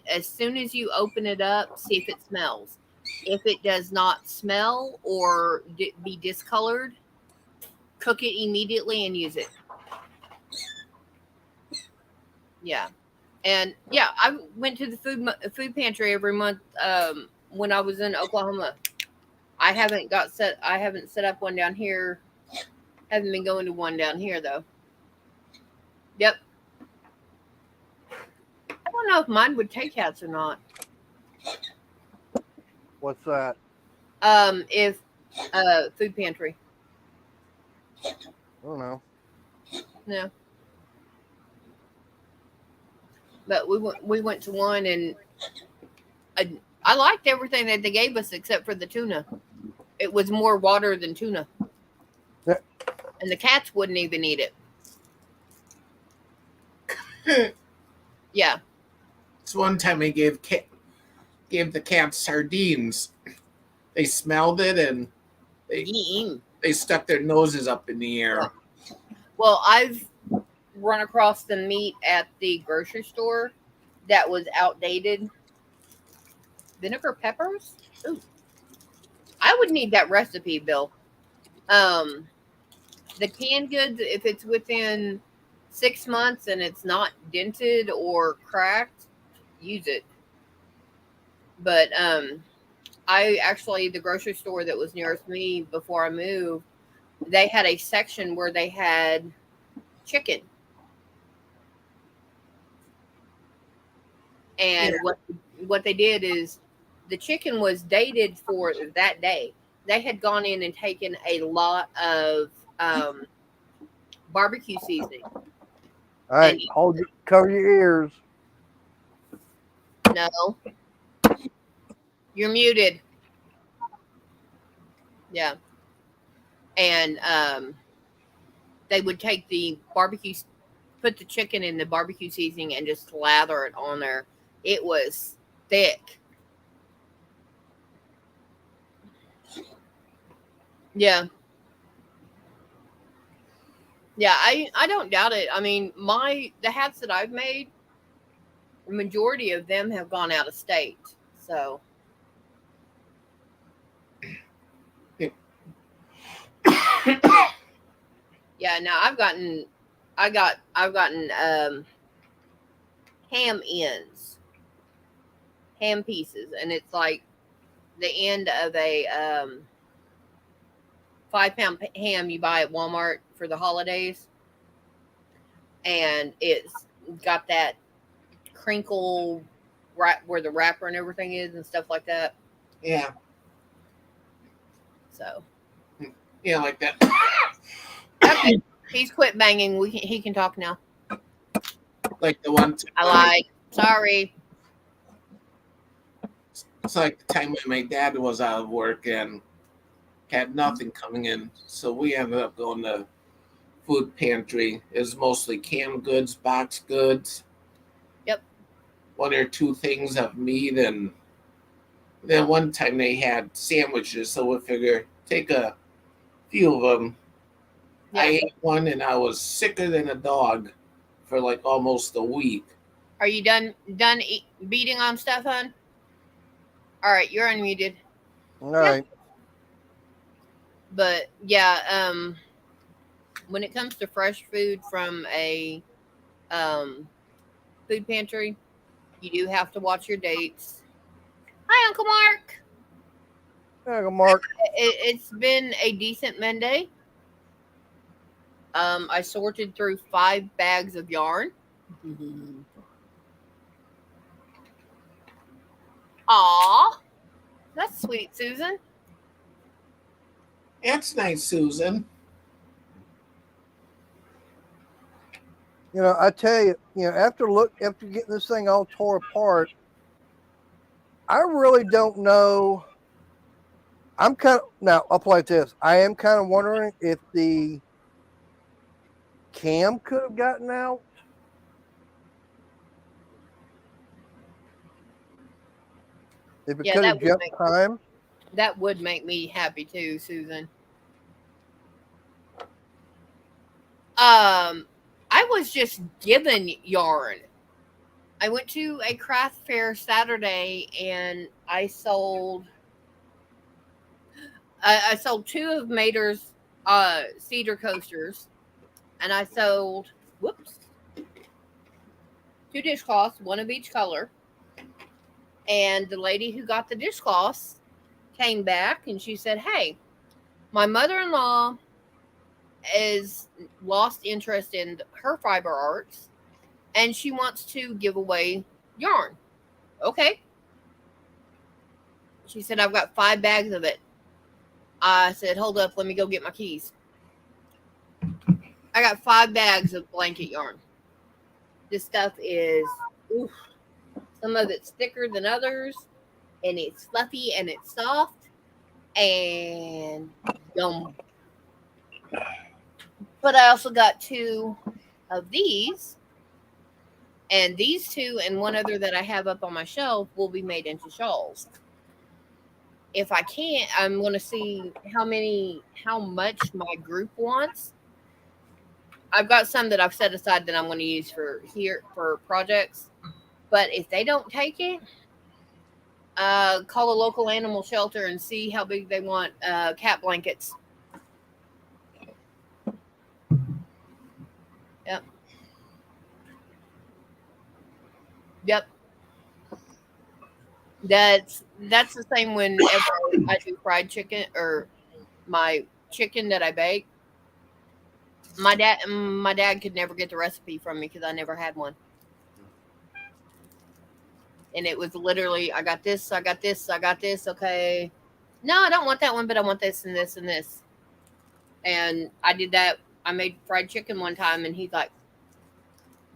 as soon as you open it up, see if it smells. If it does not smell or be discolored, cook it immediately and use it. Yeah. And yeah, I went to the food pantry every month when I was in Oklahoma. I haven't set up one down here. Haven't been going to one down here though. Yep. I don't know if mine would take cats or not. What's that? If food pantry. I don't know. No. But we went to one and I liked everything that they gave us except for the tuna. It was more water than tuna. Yeah. And the cats wouldn't even eat it. Yeah. It's one time we gave the cats sardines. They smelled it and they they stuck their noses up in the air. Well, I've run across the meat at the grocery store that was outdated. Vinegar peppers? Ooh. I would need that recipe, Bill. The canned goods, if it's within 6 months and it's not dented or cracked, use it. But I actually, the grocery store that was nearest me before I moved, they had a section where they had chicken. And what they did is the chicken was dated for that day. They had gone in and taken a lot of barbecue seasoning. All right, cover your ears. No, you're muted. Yeah, and they would take the barbecue, put the chicken in the barbecue seasoning, and just slather it on there. It was thick. Yeah. Yeah, I don't doubt it. I mean, the hats that I've made, the majority of them have gone out of state. So yeah, now I've gotten ham ends, ham pieces, and it's like the end of a 5-pound ham you buy at Walmart for the holidays, and it's got that crinkle right where the wrapper and everything is and stuff like that. Yeah. So. Yeah, like that. Okay, he's quit banging. He can talk now. Like the one. I lied. Sorry. It's like the time when my dad was out of work and had nothing coming in, so we ended up going to food pantry. It was mostly canned goods, boxed goods. Yep. 1 or 2 things of meat, and then one time they had sandwiches, so we figure take a few of them. Yeah. I ate one and I was sicker than a dog for like almost a week. Are you done beating on stuff, hon? All right, you're unmuted. All right. But yeah, when it comes to fresh food from a food pantry, you do have to watch your dates. Hi, Uncle Mark. Hey, Uncle Mark. It's been a decent Monday. I sorted through 5 bags of yarn. Aw, that's sweet, Susan. That's nice, Susan. You know, I tell you, after getting this thing all tore apart, I really don't know. Now I'll play this. I am kind of wondering if the cam could have gotten out. If it could have jumped time. That would make me happy too, Susan. I was just given yarn. I went to a craft fair Saturday and I sold 2 of Mater's cedar coasters, and I sold 2 dishcloths, 1 of each color. And the lady who got the dishcloths came back and she said, "Hey, my mother-in-law is lost interest in her fiber arts and she wants to give away yarn." Okay. She said, "I've got 5 bags of it." I said, "Hold up, let me go get my keys." I got 5 bags of blanket yarn. This stuff is, oof, some of it's thicker than others, and it's fluffy and it's soft and yum. But I also got 2 of these, and these 2 and 1 other that I have up on my shelf will be made into shawls. if I can't, I'm going to see how much my group wants. I've got some that I've set aside that I'm going to use for projects. But if they don't take it, call a local animal shelter and see how big they want cat blankets. Yep. Yep. That's the same whenever I do fried chicken or my chicken that I bake. My dad could never get the recipe from me because I never had one. And it was literally, I got this, I got this, I got this. Okay, no, I don't want that one, but I want this and this and this. And I did that. I made fried chicken one time, and he's like,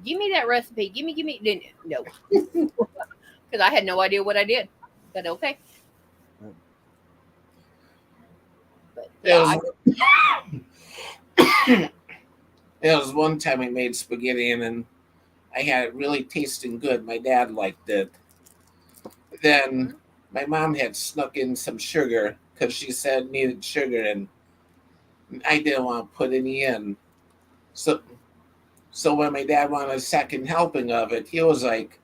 "Give me that recipe. Give me." No, because I had no idea what I did. But okay. But yeah, It was one time I made spaghetti and I had it really tasting good. My dad liked it. Then my mom had snuck in some sugar because she said needed sugar and I didn't want to put any in. So when my dad wanted a second helping of it, he was like,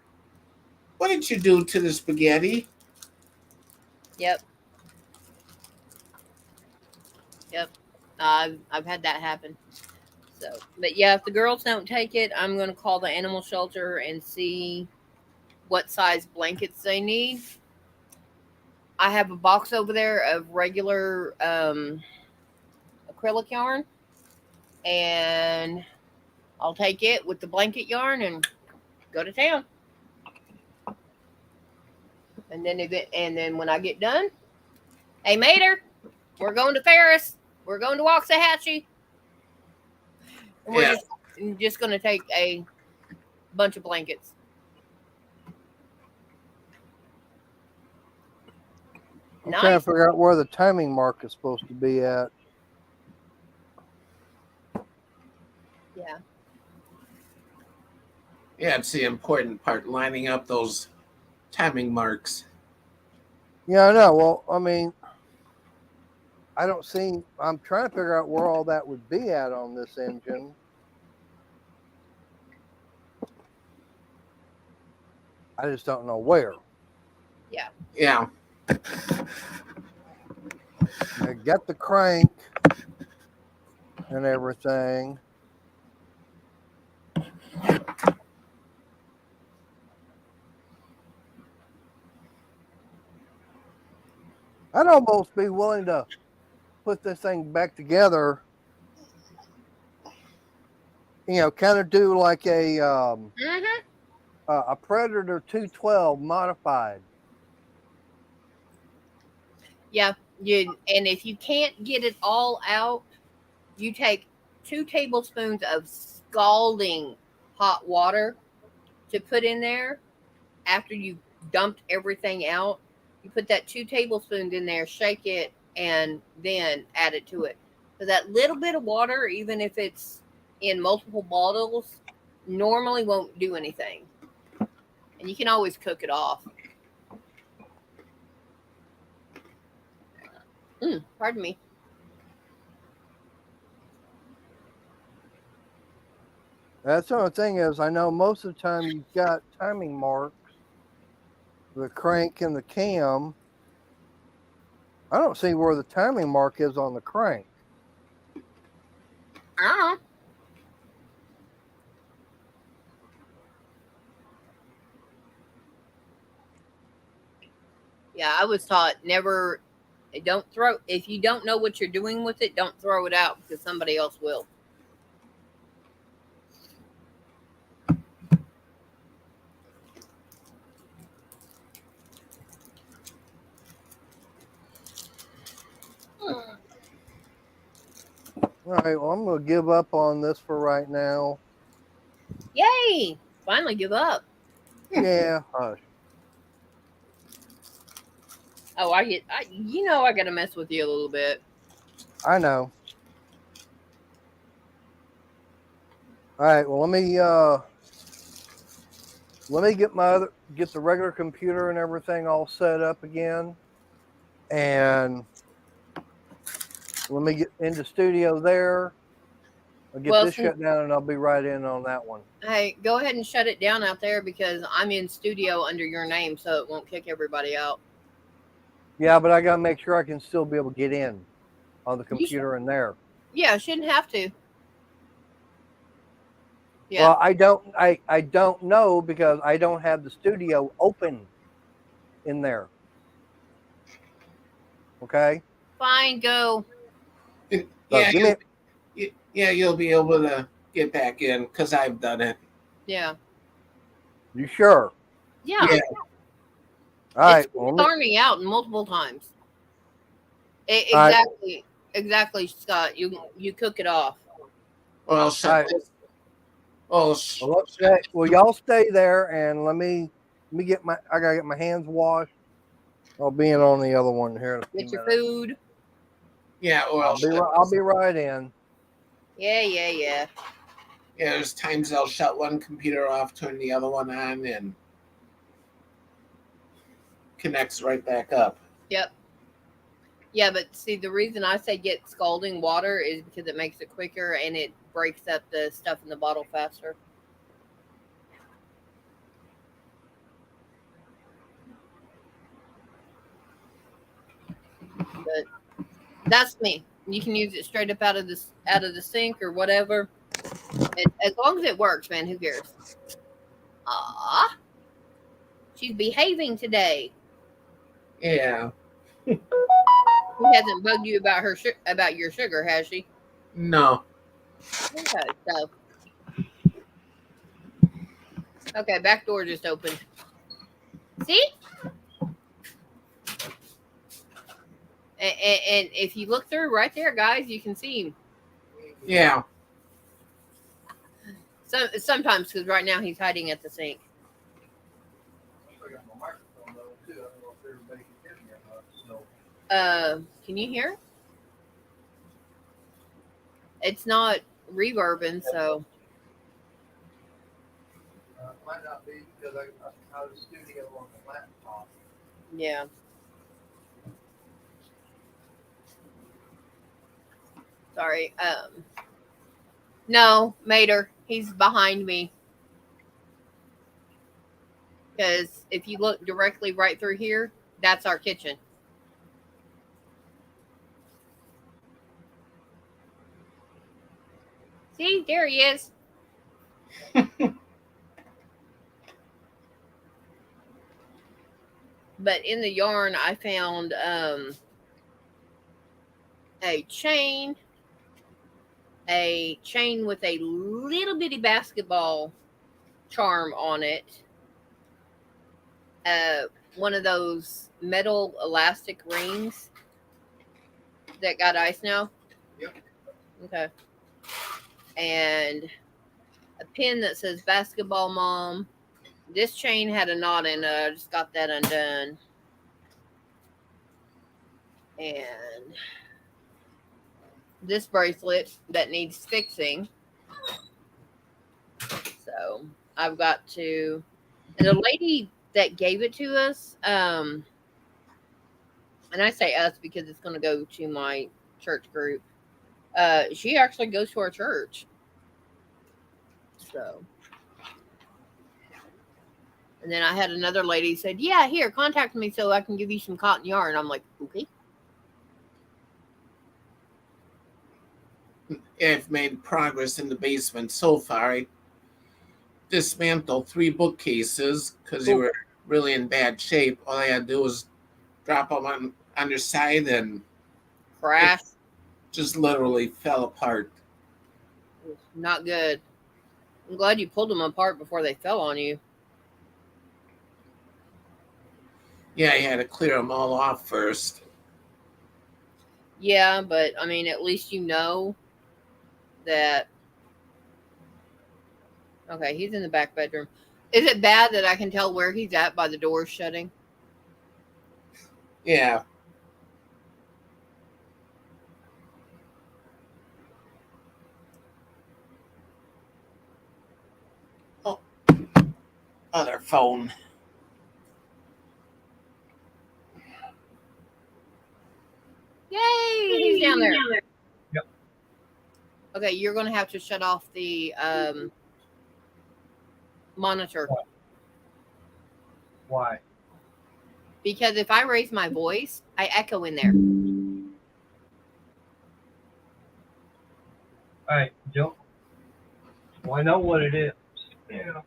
"What did you do to the spaghetti?" yep. Yep. I've had that happen. So, but yeah, if the girls don't take it, I'm going to call the animal shelter and see what size blankets they need. I have a box over there of regular acrylic yarn, and I'll take it with the blanket yarn and go to town. And then when I get done, hey Mater, we're going to Ferris. We're going to Waxahachie. And we're just going to take a bunch of blankets. I'm trying to figure out where the timing mark is supposed to be at. Yeah. Yeah, it's the important part, lining up those timing marks. Yeah, I know. Well, I mean, I'm trying to figure out where all that would be at on this engine. I just don't know where. Yeah. Yeah. I got the crank and everything. I'd almost be willing to put this thing back together. Kind of do like a Predator 212 modified. Yeah. And if you can't get it all out, you take 2 tablespoons of scalding hot water to put in there after you dumped everything out. You put that 2 tablespoons in there, shake it, and then add it to it. So that little bit of water, even if it's in multiple bottles, normally won't do anything. And you can always cook it off. Pardon me. That's the only thing is I know most of the time you've got timing marks, the crank and the cam. I don't see where the timing mark is on the crank. Yeah, I was taught never, don't throw, if you don't know what you're doing with it, don't throw it out because somebody else will. All right, well, I'm going to give up on this for right now. Yay! Finally give up. Yeah, hush. Oh, I got to mess with you a little bit. I know. All right, well, let me get the regular computer and everything all set up again, And let me get into studio there. I'll get Well, this shut down and I'll be right in on that one. Hey, go ahead and shut it down out there because I'm in studio under your name, so it won't kick everybody out. Yeah, but I got to make sure I can still be able to get in on the computer in there. Yeah, shouldn't have to. Yeah. Well, I don't know because I don't have the studio open in there. Okay. Fine, go. Yeah, give me. you'll be able to get back in because I've done it. Yeah. You sure? Yeah. Yeah. All right. It's thrown me out multiple times. Right. Exactly, Scott. You cook it off. Well, shut this. Well, y'all stay there and let me get I gotta get my hands washed. I'll be in on the other one here in a few Get your minutes. food. Yeah, well, I'll be right in. Yeah. Yeah, there's times I'll shut one computer off, turn the other one on, and connects right back up. Yep. Yeah, but see, the reason I say get scalding water is because it makes it quicker and it breaks up the stuff in the bottle faster. But that's me. You can use it straight up out of the sink or whatever. As long as it works, man, who cares? Ah, she's behaving today. Yeah. She hasn't bugged you about about your sugar, has she? No. Okay, so okay, back door just opened. See? And if you look through right there, guys, you can see him. Yeah. Sometimes, because right now he's hiding at the sink. Can you hear? It's not reverbing, so. Might not be because I was studio on the laptop. Yeah. Sorry. No, Mater, he's behind me. Because if you look directly right through here, that's our kitchen. See, there he is. But in the yarn, I found a chain with a little bitty basketball charm on it. One of those metal elastic rings that got ice now. Yep. Okay. And a pin that says basketball mom. This chain had a knot in it. I just got that undone. And this bracelet that needs fixing. So I've got to, and the lady that gave it to us, and I say us because it's going to go to my church group. She actually goes to our church. So, and then I had another lady said, "Yeah, here, contact me so I can give you some cotton yarn." I'm like, okay. I've made progress in the basement so far. I dismantled 3 bookcases because they were really in bad shape. All I had to do was drop them on their side and Crash. Just literally fell apart. Not good. I'm glad you pulled them apart before they fell on you. Yeah, I had to clear them all off first. Yeah, but I mean, at least you know that. Okay, he's in the back bedroom. Is it bad that I can tell where he's at by the doors shutting? Yeah. Oh, other phone. Okay, you're going to have to shut off the monitor. Why? Because if I raise my voice, I echo in there. All right, Jill. Well, I know what it is. Yeah.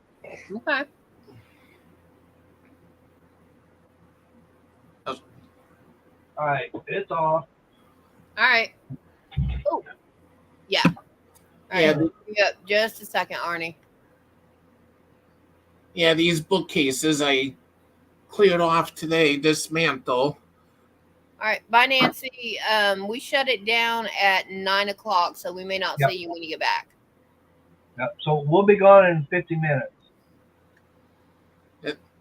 Okay. All right, it's off. All right. Oh, yeah. All right. Yeah. Yep. Just a second, Arnie. Yeah, these bookcases I cleared off today, dismantle. All right. Bye, Nancy. We shut it down at 9 o'clock, so we may not Yep. see you when you get back. Yep. So we'll be gone in 50 minutes.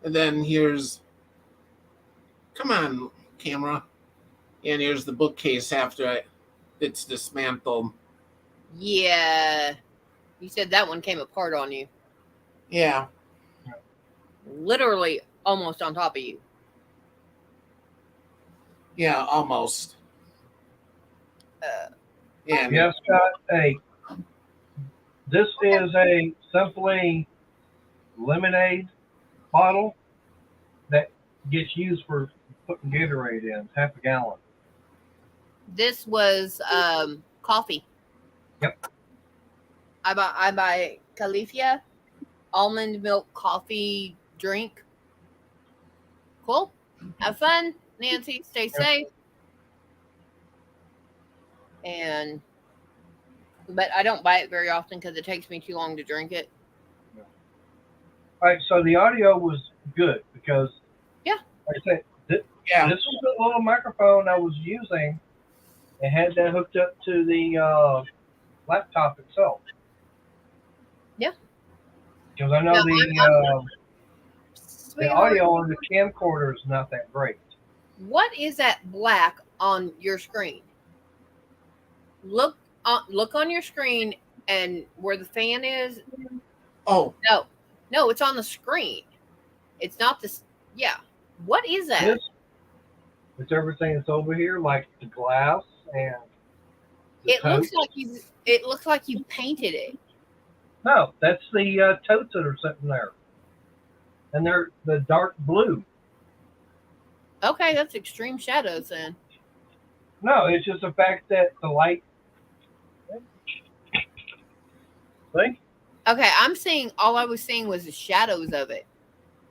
And then here's, come on, camera. And here's the bookcase after it's dismantled. Yeah. You said that one came apart on you. Yeah. Literally almost on top of you. Yeah, almost. Yeah. Yes, Scott. Hey, this is a Simply lemonade bottle that gets used for putting Gatorade in, half a gallon. This was coffee. Yep. I buy Califia almond milk coffee drink. Cool. Have fun, Nancy. Stay safe. But I don't buy it very often because it takes me too long to drink it. All right, so the audio was good because, Yeah. like I said, this Yeah. was the little microphone I was using. It had that hooked up to the laptop itself. Yeah. Because I know No, the Sweetheart, audio on the camcorder is not that great. what is that black on your screen? Look on your screen and where the fan is. Oh, No, it's on the screen. It's not this. Yeah. What is that? It's everything that's over here, like the glass and the It looks totes. like you painted it. No, that's the totes that are sitting there. And they're the dark blue. Okay, that's extreme shadows then. No, it's just the fact that the light. See? Okay, all I was seeing was the shadows of it.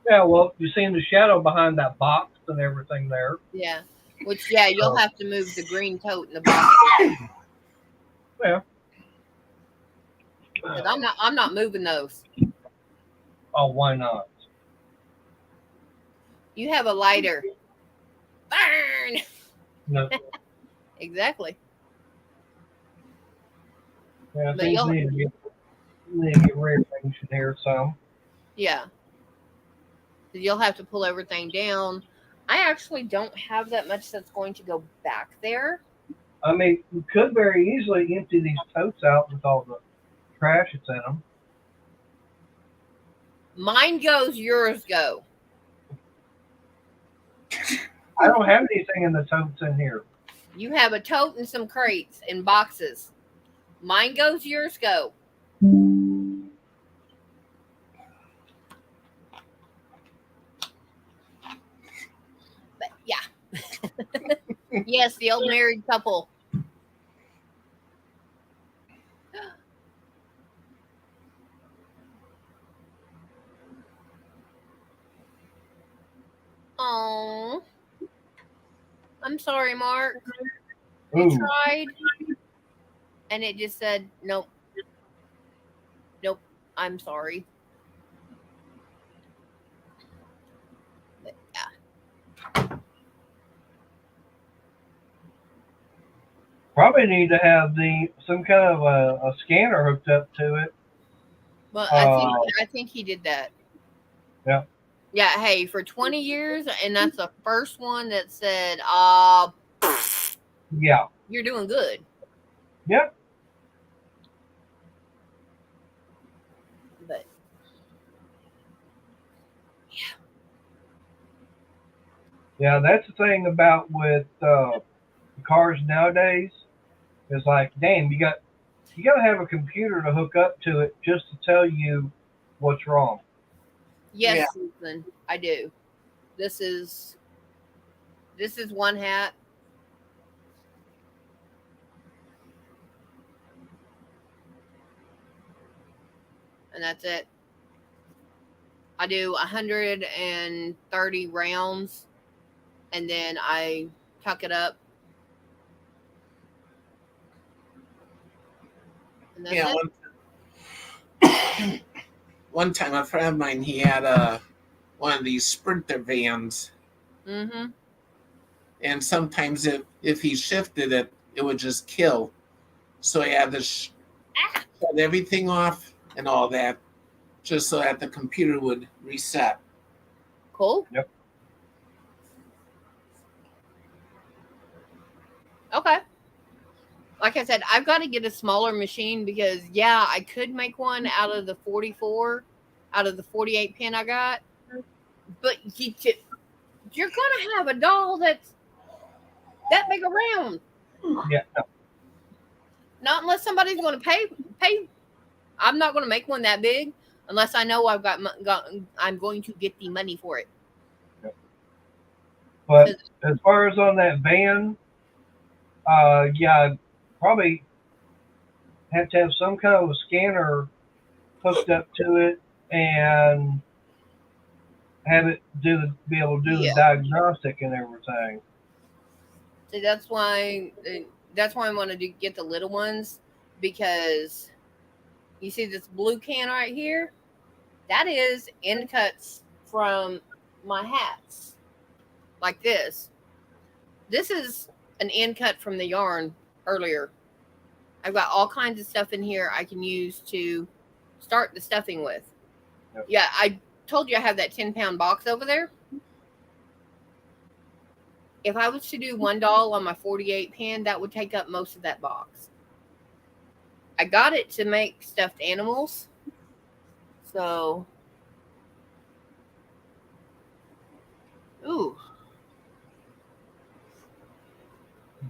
Yeah, well, you're seeing the shadow behind that box and everything there. Yeah. Which you'll Oh. have to move the green tote in the box. Yeah. 'Cause I'm not moving those. Oh, why not? You have a lighter. Burn. No. Exactly. Yeah, But things you'll- need to get rid of things in here some. Yeah. You'll have to pull everything down. I actually don't have that much that's going to go back there. I mean, you could very easily empty these totes out with all the trash that's in them. Mine goes, yours go. I don't have anything in the totes in here. You have a tote and some crates and boxes. Mine goes, yours go. But yeah. Yes, the old married couple. Oh, I'm sorry, Mark. We Ooh. tried, and it just said nope. Nope. I'm sorry. But, yeah. Probably need to have some kind of a scanner hooked up to it. Well, I think he did that. Yeah. Yeah. Hey, for 20 years, and that's the first one that said, Yeah. you're doing good. Yep. But Yeah, that's the thing about with cars nowadays. Is like, damn, you got you got to have a computer to hook up to it just to tell you what's wrong. Yes, Yeah. Susan, I do. This is one hat. And that's it. I do 130 rounds, and then I tuck it up. And that's Yeah, it. one time a friend of mine, he had one of these Sprinter vans, Mm-hmm. and sometimes if he shifted it, it would just kill. So he had to shut everything off and all that, just so that the computer would reset. Cool. Yep. Okay. Like I said, I've got to get a smaller machine because, yeah, I could make one out of the 44, out of the 48 pin I got. But you're going to have a doll that's that big around. Yeah. Not unless somebody's going to pay. I'm not going to make one that big unless I know I'm going to get the money for it. But as far as on that van, yeah, probably have to have some kind of a scanner hooked up to it and have it be able to do the diagnostic and everything. So that's why I wanted to get the little ones, because you see this blue can right here? That is end cuts from my hats, like this. This is an end cut from the yarn earlier. I've got all kinds of stuff in here I can use to start the stuffing with. Yep. Yeah, I told you I have that 10-pound box over there. If I was to do one doll on my 48 pin, that would take up most of that box. I got it to make stuffed animals. So, ooh.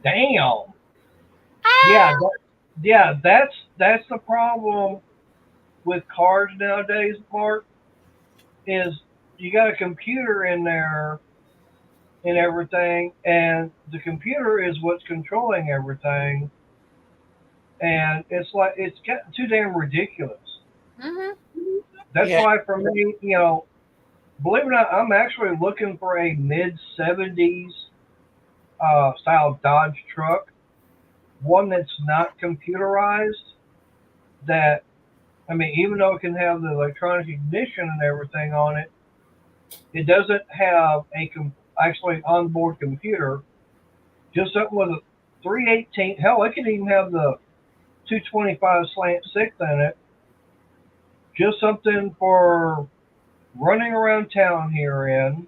Damn. Ah! Yeah, that's the problem with cars nowadays, Mark, is you got a computer in there and everything, and the computer is what's controlling everything, and it's like it's getting too damn ridiculous. Mm-hmm. That's Yeah. why for me, believe it or not, I'm actually looking for a mid-70s style Dodge truck, one that's not computerized. That, I mean, even though it can have the electronic ignition and everything on it, it doesn't have actually onboard computer. Just something with a 318. Hell, it can even have the 225 slant six in it. Just something for running around town here in.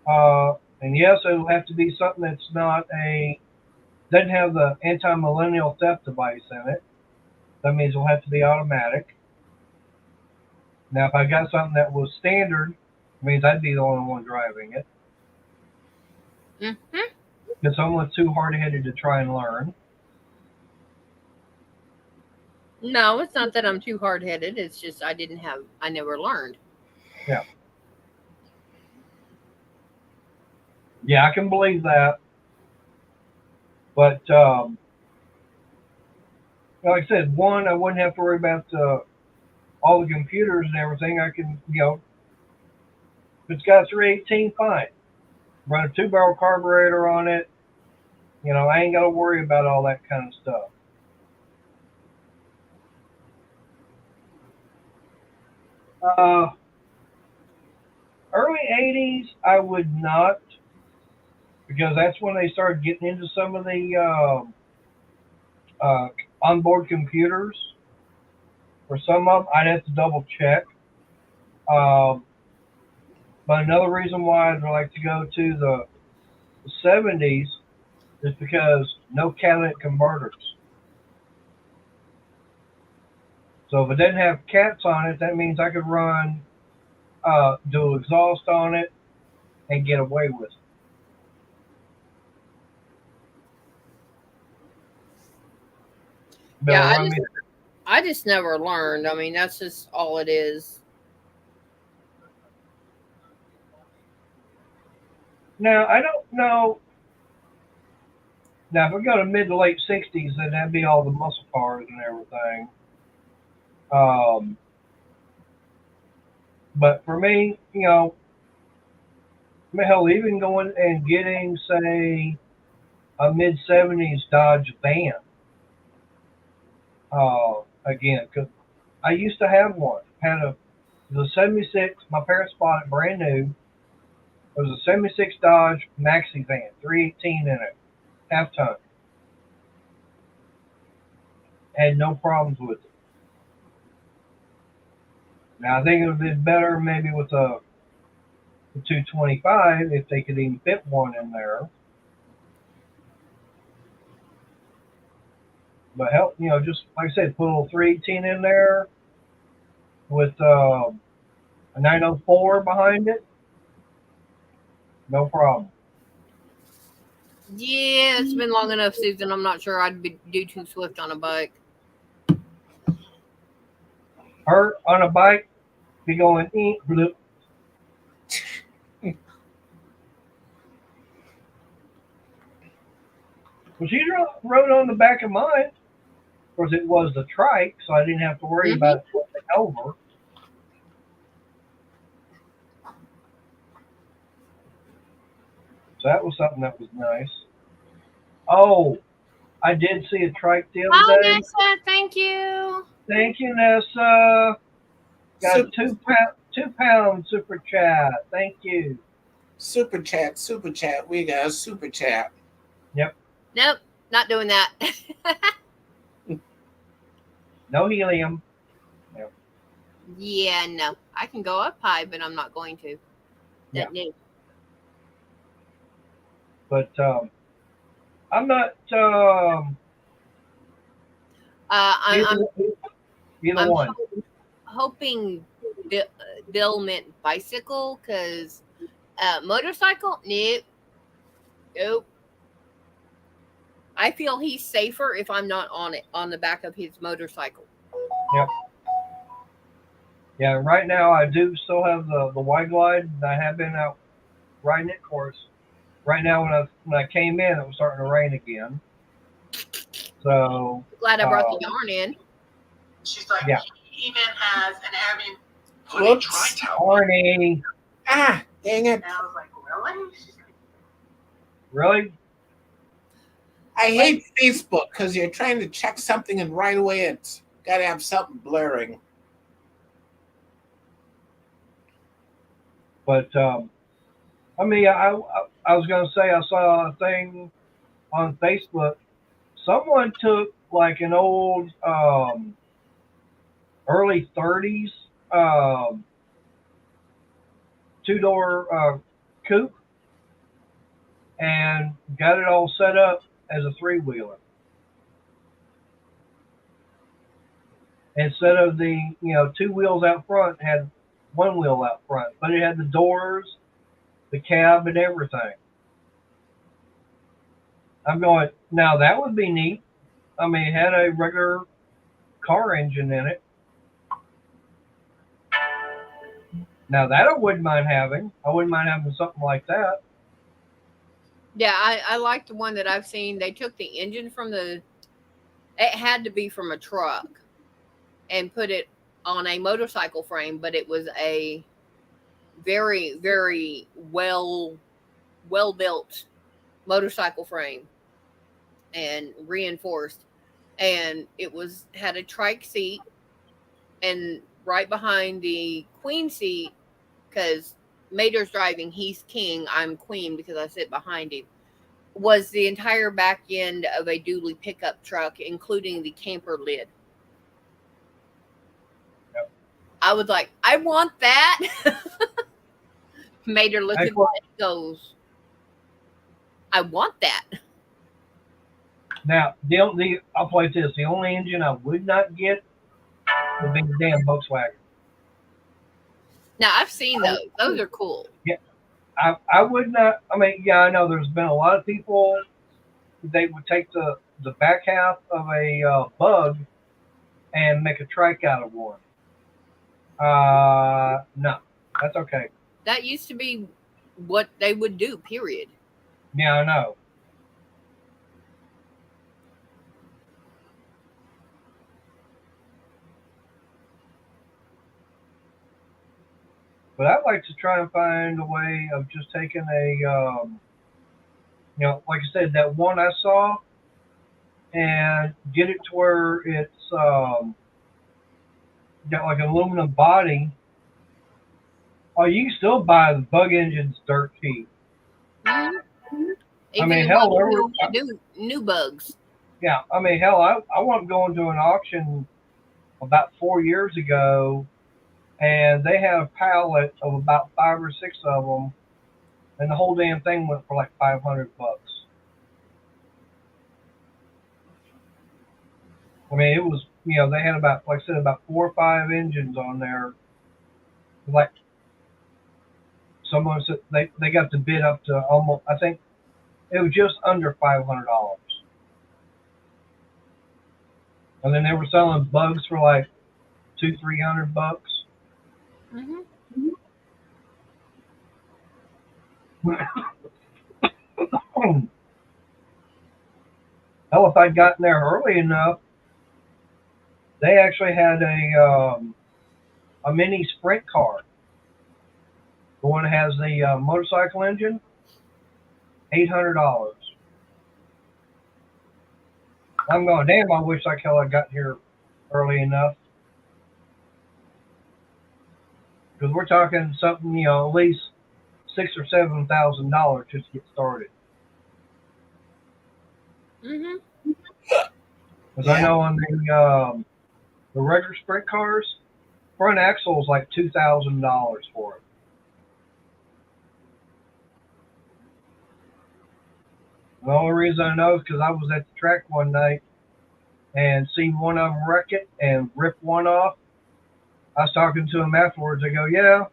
And yes, it'll have to be something that's doesn't have the anti-millennial theft device in it. That means it'll have to be automatic. Now, if I got something that was standard, it means I'd be the only one driving it. Mm-hmm. Because someone's too hard-headed to try and learn. No, it's not that I'm too hard-headed. It's just I never learned. Yeah. Yeah, I can believe that. But, like I said, one, I wouldn't have to worry about all the computers and everything. I can, if it's got a 318, fine. Run a 2-barrel carburetor on it. I ain't got to worry about all that kind of stuff. Early 80s, I would not, because that's when they started getting into some of the onboard computers. For some of them, I'd have to double check. But another reason why I'd like to go to the 70s is because no catalytic converters. So if it didn't have cats on it, that means I could run dual exhaust on it and get away with it. Bill, Yeah, run me. I just never learned. I mean, that's just all it is. Now, I don't know. Now, if we go to mid to late 60s, then that'd be all the muscle cars and everything. But for me, hell, even going and getting, say, a mid 70s Dodge van. Again, because I used to have one. It was a 76. My parents bought it brand new. It was a 76 Dodge Maxi van, 318 in it, half ton. Had no problems with it. Now I think it would have been better maybe with a 225 if they could even fit one in there. But hell, just like I said, put a little 318 in there with a 904 behind it. No problem. Yeah, it's been long enough, Susan. I'm not sure I'd do too swift on a bike. Her on a bike, be going bloop. Well, she rode on the back of mine. Of course, it was the trike, so I didn't have to worry about it flipping over. So that was something that was nice. Oh, I did see a trike the other day. Nessa, thank you. Thank you, Nessa. Got a 2 pound super chat. Thank you. Super chat. We got a super chat. Yep. Nope, not doing that. No helium. Yep. Yeah, no. I can go up high, but I'm not going to. Yeah. No. But I'm not. I'm Either one. hoping Bill meant bicycle, because motorcycle, nope. I feel he's safer if I'm not on the back of his motorcycle. Yep. Yeah, right now I do still have the Y Glide. I have been out riding it. Of course, right now when I came in, it was starting to rain again. So Glad I brought the yarn in. She's like, yeah. He even has an Airbnb. Whoops. Arnie. Ah, dang it. And I was like, really? She's like, Really? I hate Facebook because you're trying to check something and right away it's got to have something blaring. But I mean, I was gonna say I saw a thing on Facebook. Someone took like an old early 30s 2-door coupe and got it all set up as a 3-wheeler. Instead of the 2 wheels out front, had 1 wheel out front, but it had the doors, the cab, and everything. I'm going, now that would be neat. I mean, it had a regular car engine in it. Now that I wouldn't mind having. I wouldn't mind having something like that. Yeah, I like the one that I've seen. They took the engine from it had to be from a truck, and put it on a motorcycle frame, but it was a very, very well built motorcycle frame and reinforced. And it had a trike seat, and right behind the queen seat, because Mater's driving, he's king, I'm queen because I sit behind him, was the entire back end of a dually pickup truck, including the camper lid. Yep. I was like, I want that. Mater looked at me and goes, I want that. Now, I'll play this. The only engine I would not get would be the damn Volkswagen. Now, I've seen those. Those are cool. Yeah. I would not. I mean, yeah, I know there's been a lot of people, they would take the the back half of a bug and make a trike out of one. No, that's okay. That used to be what they would do, period. Yeah, I know. But I'd like to try and find a way of just taking like I said, that one I saw, and get it to where it's got like an aluminum body. Oh, you can still buy the bug engines dirt cheap. Mm-hmm. Even mean, the hell, ones that do new bugs. Yeah, I mean, hell, I went going to an auction about 4 years ago, and they had a pallet of about 5 or 6 of them, and the whole damn thing went for like $500. I mean, it was, they had about, like I said, about 4 or 5 engines on there. Like, someone said they got the bid up to almost, I think it was just under $500. And then they were selling bugs for like $200-300. Mm-hmm. Hell, if I'd gotten there early enough, they actually had a mini sprint car. The one that has the motorcycle engine, $800. I'm going, damn, I wish I could have got here early enough. Because we're talking something, at least $6,000 or $7,000 just to get started. Mm-hmm. Because I know on the regular sprint cars, front axle is like $2,000 for it. The only reason I know is because I was at the track one night and seen one of them wreck it and rip one off. I was talking to him afterwards. I go, yeah,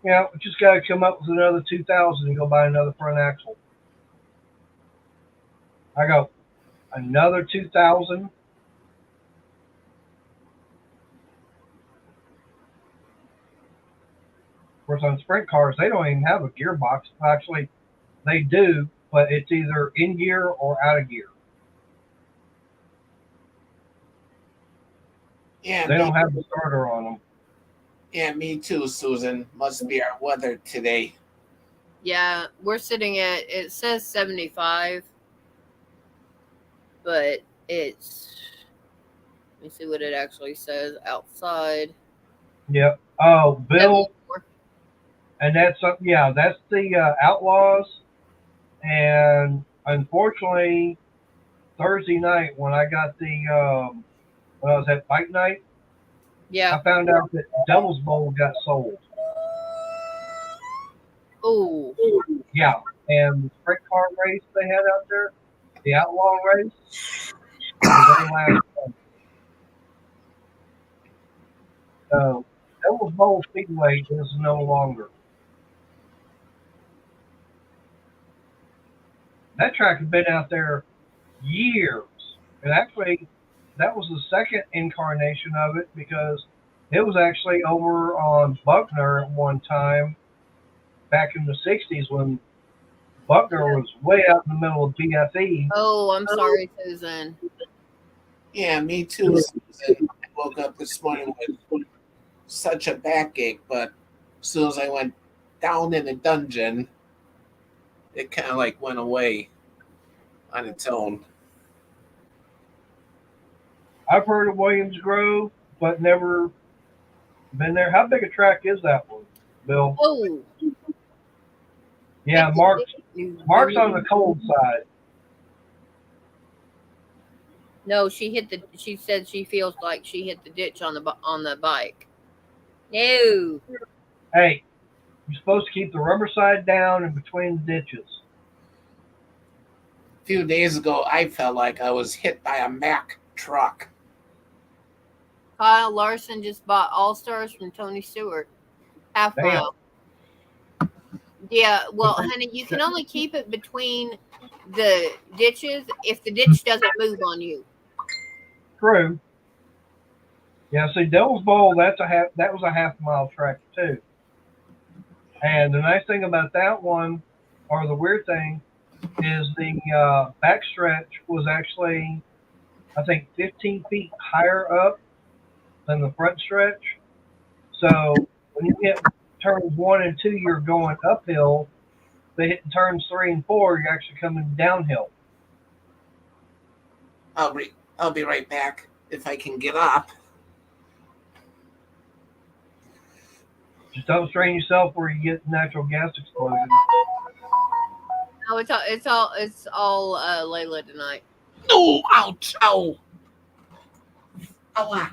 we just got to come up with another $2,000 and go buy another front axle. I go, another $2,000? Of course, on sprint cars, they don't even have a gearbox. Actually, they do, but it's either in gear or out of gear. Yeah, They don't have the starter on them. Yeah, me too, Susan. Must be our weather today. Yeah, we're sitting at, it says 75, but it's, let me see what it actually says outside. Yep. Oh, Bill, 74. and that's that's the Outlaws. And unfortunately, Thursday night when I got when I was at bike night, Yeah. I found out that Devil's Bowl got sold. Oh. Yeah, and the sprint car race they had out there, the Outlaw race, the very last one. So Devil's Bowl Speedway is no longer. That track had been out there years, and actually, that was the second incarnation of it because it was actually over on Buckner at one time back in the 60s when Buckner was way out in the middle of BFE. Oh, I'm sorry, Susan. Yeah, me too, Susan. I woke up this morning with such a backache, but as soon as I went down in the dungeon, it kind of like went away on its own. I've heard of Williams Grove, but never been there. How big a track is that one, Bill? Oh. Yeah, Mark's on the cold side. No, she said she feels like she hit the ditch on the bike. No. Hey, you're supposed to keep the rubber side down in between the ditches. A few days ago, I felt like I was hit by a Mack truck. Kyle Larson just bought All-Stars from Tony Stewart. Half Damn. mile. Yeah, well, honey, you can only keep it between the ditches if the ditch doesn't move on you. True. Yeah, see, Devil's Bowl, that was a half-mile track too. And the nice thing about that one, or the weird thing, is the backstretch was actually, I think, 15 feet higher up than the front stretch. So when you hit turns 1 and 2, you're going uphill. They hit turns 3 and 4, you're actually coming downhill. I'll be right back if I can get up. Just don't strain yourself where you get natural gas explosion. No, it's all Layla tonight. Oh, ouch! Ow! Ow!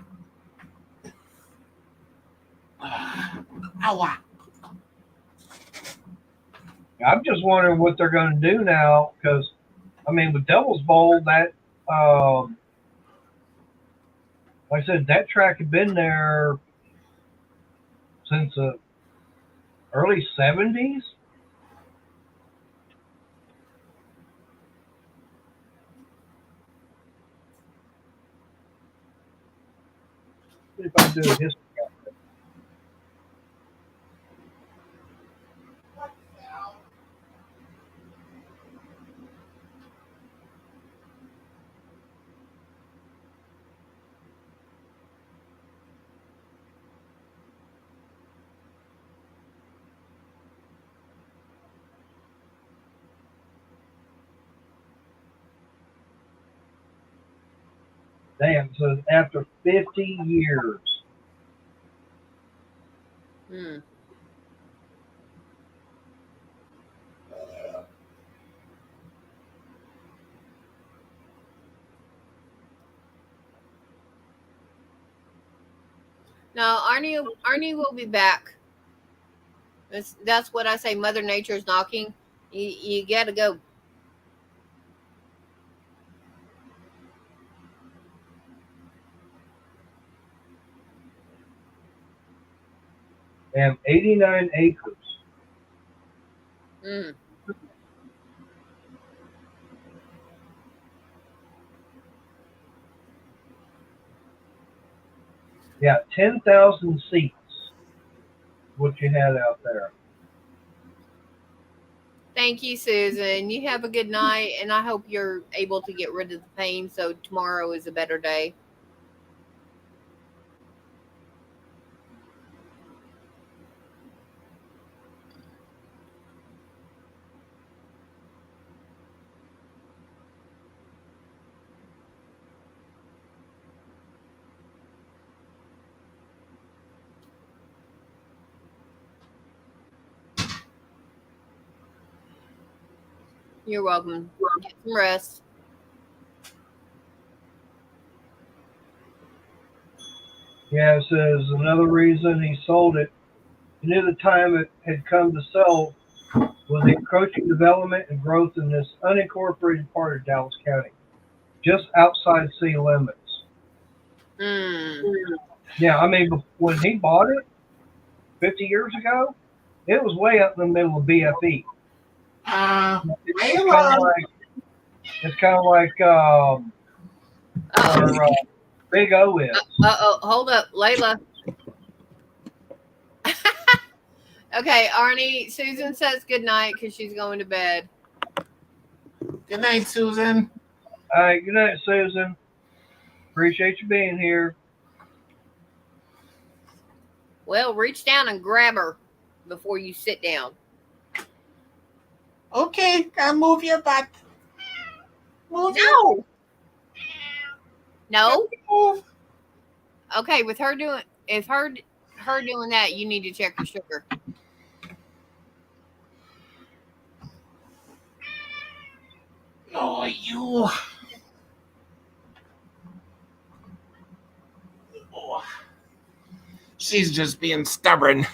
Ow! I'm just wondering what they're going to do now, because, I mean, with Devil's Bowl, that, like I said, that track had been there since the early 70s. If I do a history. Damn, so after 50 years. Hmm. No, Arnie will be back. That's what I say. Mother Nature's knocking. You got to go. And 89 acres. Mm. Yeah, 10,000 seats. What you had out there. Thank you, Susan. You have a good night, and I hope you're able to get rid of the pain so tomorrow is a better day. You're welcome. Get some rest. Yeah, it says another reason he sold it. He knew the time it had come to sell was the encroaching development and growth in this unincorporated part of Dallas County, just outside city limits. Mm. Yeah, I mean, when he bought it 50 years ago, it was way up in the middle of BFE. It's kind of like where Big O is. Hold up, Layla. Okay, Arnie, Susan says good night because she's going to bed. Good night, Susan. All right, good night, Susan. Appreciate you being here. Well, reach down and grab her before you sit down. Okay, gotta move your butt. Move No. No. Move. Okay, with her doing her doing that, you need to check your sugar. Oh, you. Oh. She's just being stubborn.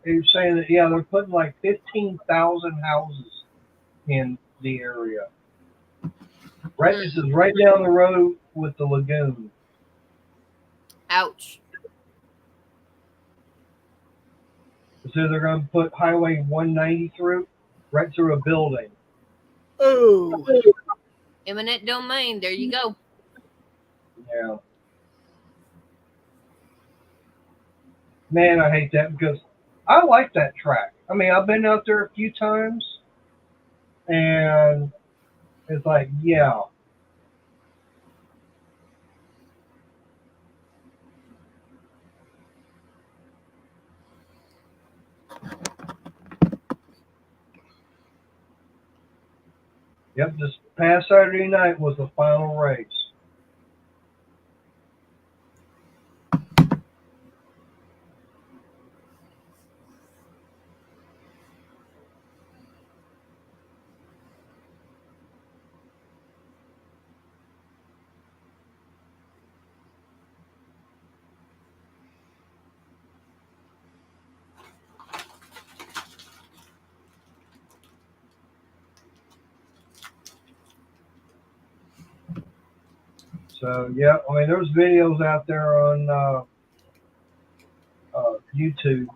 He was saying that, yeah, they're putting like 15,000 houses in the area. Right, this is right down the road with the lagoon. Ouch. So they're going to put Highway 190 through. right through a building. Oh, eminent domain. There you go. Yeah. Man, I hate that because I like that track. I mean, I've been out there a few times, and it's like, yeah. Yep, this past Saturday night was the final race. So, yeah, I mean, there's videos out there on YouTube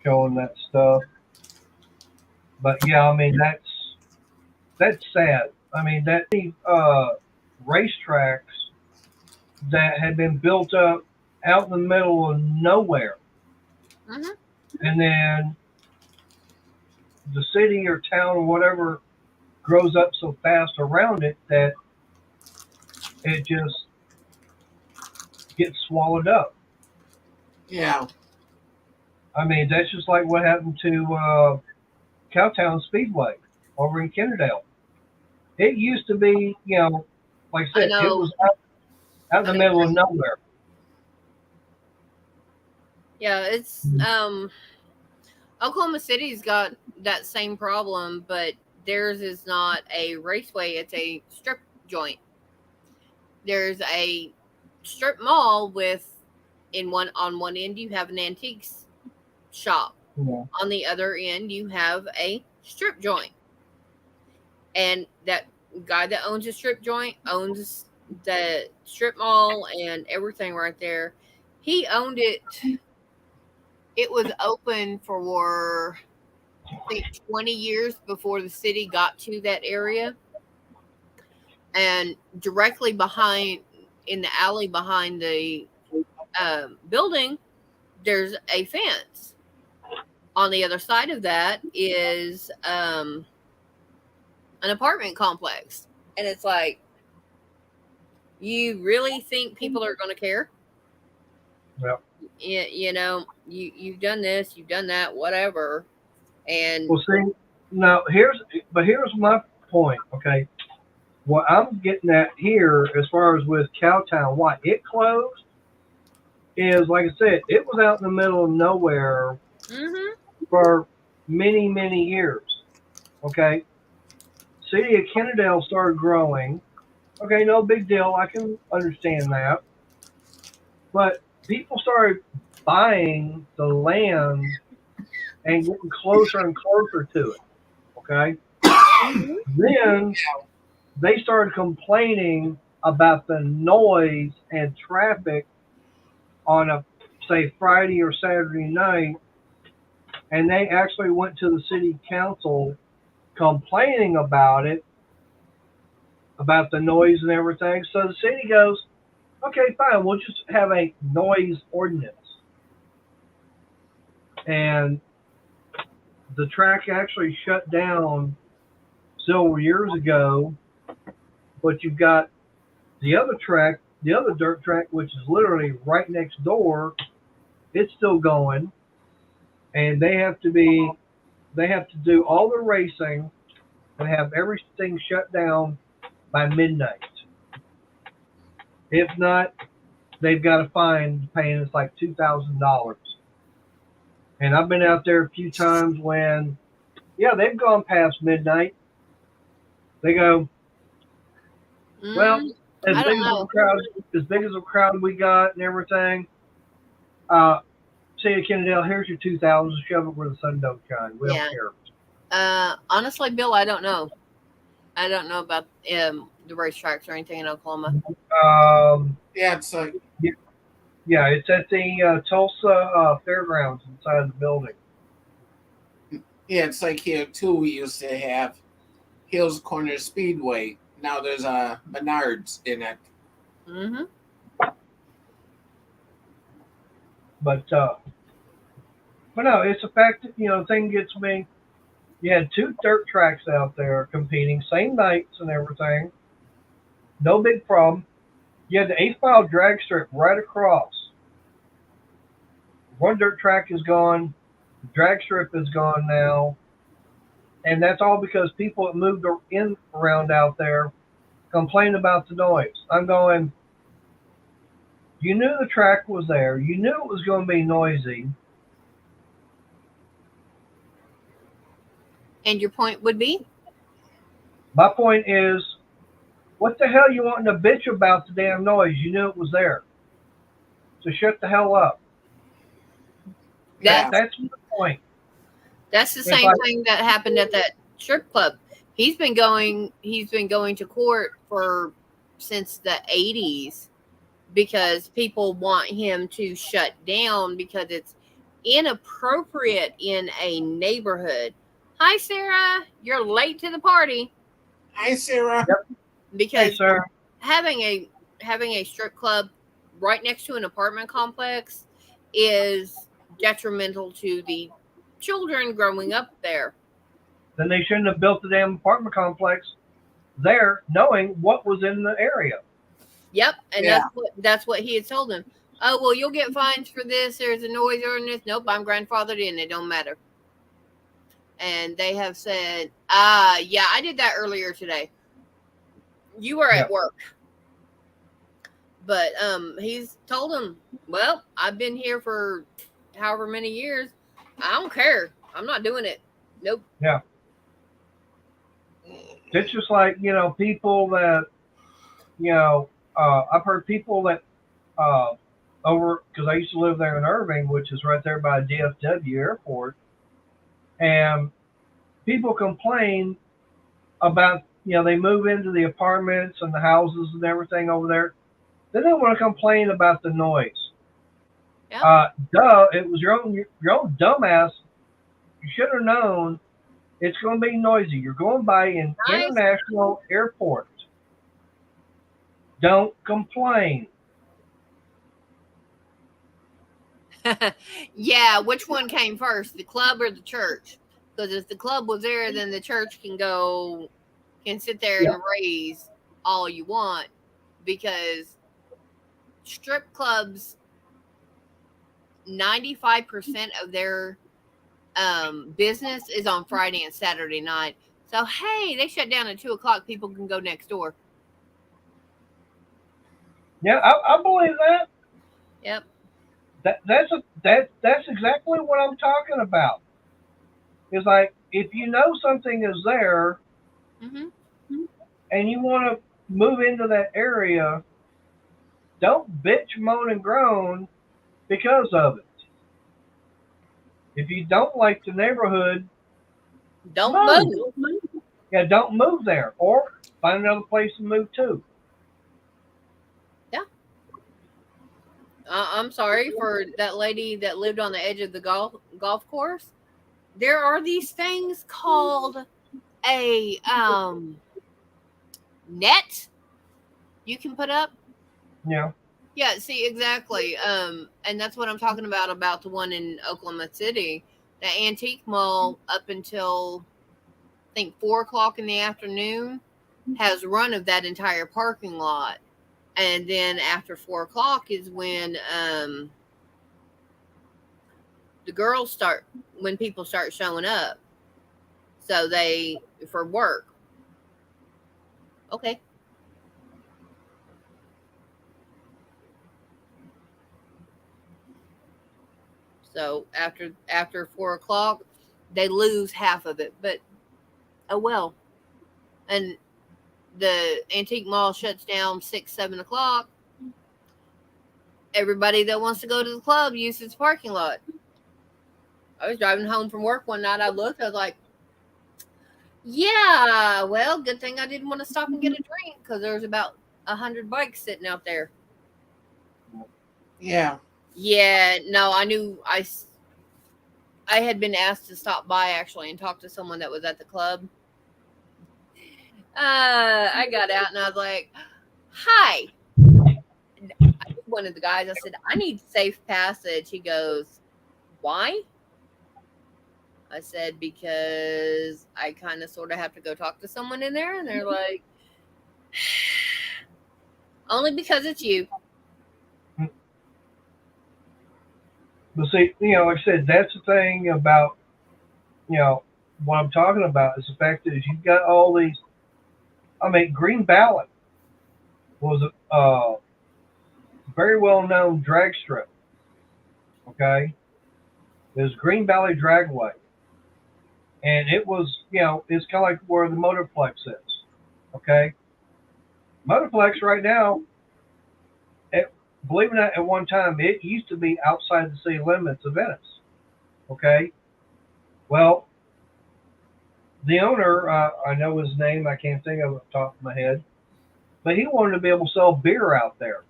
showing that stuff. But, yeah, I mean, that's sad. I mean, that racetracks that had been built up out in the middle of nowhere. Mm-hmm. And then the city or town or whatever grows up so fast around it that it just gets swallowed up. Yeah. I mean, that's just like what happened to Cowtown Speedway over in Kennedale. It used to be, you know, like I said, I it know. was out in the middle of nowhere. Yeah, it's Oklahoma City's got that same problem, but theirs is not a raceway, it's a strip joint. There's a strip mall with on one end you have an antiques shop. Yeah. On the other end you have a strip joint. And that guy that owns a strip joint owns the strip mall and everything right there. He owned it. It was open for, I think, 20 years before the city got to that area. And directly behind, in the alley behind the building, there's a fence. On the other side of that is an apartment complex. And it's like, you really think people are going to care? Yep. You know, you've done this, you've done that, whatever. And Well, see, now here's my point. Okay, what I'm getting at here, as far as with Cowtown, why it closed, is like I said, it was out in the middle of nowhere for many, many years. Okay, City of Kennedale started growing. Okay, no big deal. I can understand that, but people started buying the land and getting closer and closer to it. Okay. Then they started complaining about the noise and traffic on a, say, Friday or Saturday night, and they actually went to the city council complaining about it, about the noise and everything. So the city goes, okay, fine, we'll just have a noise ordinance. And the track actually shut down several years ago, but you've got the other track, the other dirt track, which is literally right next door. It's still going, and they have to do all the racing and have everything shut down by midnight. If not, they've got a fine paying us like $2,000. And I've been out there a few times when, yeah, they've gone past midnight. They go, well, as big as a crowd we got and everything, City of Kennedale, here's your 2,000, shove it where the sun don't shine. We don't care. Honestly, Bill, I don't know. I don't know about the racetracks or anything in Oklahoma. Yeah, it's like it's at the Tulsa Fairgrounds inside the building. Yeah, it's like here too. We used to have Hills Corner Speedway. Now there's a Menards in it. Mm-hmm. But no, it's the fact that the thing gets me. You had two dirt tracks out there competing, same nights and everything. No big problem. You had the 8 mile drag strip right across. One dirt track is gone. The drag strip is gone now. And that's all because people that moved in around out there complained about the noise. I'm going, you knew the track was there. You knew it was going to be noisy. And your point would be? My point is, what the hell you wanting to bitch about the damn noise? You knew it was there. So shut the hell up. That's That's my point. That's the It's same like- thing that happened at that strip club. He's been going to court since the 80s because people want him to shut down because it's inappropriate in a neighborhood. Hi Sarah, you're late to the party. Hi, Sarah. Hey, Because sir. having a strip club right next to an apartment complex is detrimental to the children growing up there. Then they shouldn't have built the damn apartment complex there, knowing what was in the area. Yep, and Yeah. that's what he had told him. Oh well, you'll get fines for this. There's a noise ordinance. Nope, I'm grandfathered in. It don't matter. And they have said, yeah, I did that earlier today. You were at work, but he's told him, well, I've been here for however many years. I don't care. I'm not doing it. Nope. Yeah. It's just like, people that, I've heard people that over, because I used to live there in Irving, which is right there by DFW airport, and people complain about, they move into the apartments and the houses and everything over there. Then they want to complain about the noise. Yeah. It was your own dumbass. You should have known it's going to be noisy. You're going by an Nice. international airport. Don't complain. Yeah, which one came first, the club or the church? Because if the club was there, then the church can sit there and raise all you want. Because strip clubs, 95% of their business is on Friday and Saturday night. So hey, they shut down at 2:00. People can go next door. Yeah, I believe that. Yep. That's exactly what I'm talking about. It's like, if you know something is there Mm-hmm. and you want to move into that area, don't bitch, moan, and groan because of it. If you don't like the neighborhood, Don't move. yeah, don't move there, or find another place to move to. I'm sorry for that lady that lived on the edge of the golf course. There are these things called a net you can put up. Yeah. Yeah, see, exactly. And that's what I'm talking about the one in Oklahoma City. The antique mall up until I think 4:00 in the afternoon has run of that entire parking lot. And then after 4:00 is when when people start showing up. So for work. Okay. So after 4:00, they lose half of it. But oh well. And the antique mall shuts down 6, 7 o'clock. Everybody that wants to go to the club uses the parking lot. I was driving home from work one night. I looked. I was like, yeah, well, good thing I didn't want to stop and get a drink because there was about 100 bikes sitting out there. Yeah. Yeah, no, I knew I had been asked to stop by actually and talk to someone that was at the club. I got out and I was like, "Hi." One of the guys, I said, "I need safe passage." He goes, "Why?" I said, "Because I kind of sort of have to go talk to someone in there." And they're like, "Only because it's you." But see, like I said, that's the thing about, what I'm talking about is the fact that you've got all these. I mean, Green Valley was a very well known drag strip. Okay, it was Green Valley Dragway, and it was, it's kind of like where the Motorplex is. Okay, Motorplex right now, believe it or not, at one time it used to be outside the city limits of Venice. Okay, well, the owner, I know his name, I can't think of it off the top of my head, but he wanted to be able to sell beer out there.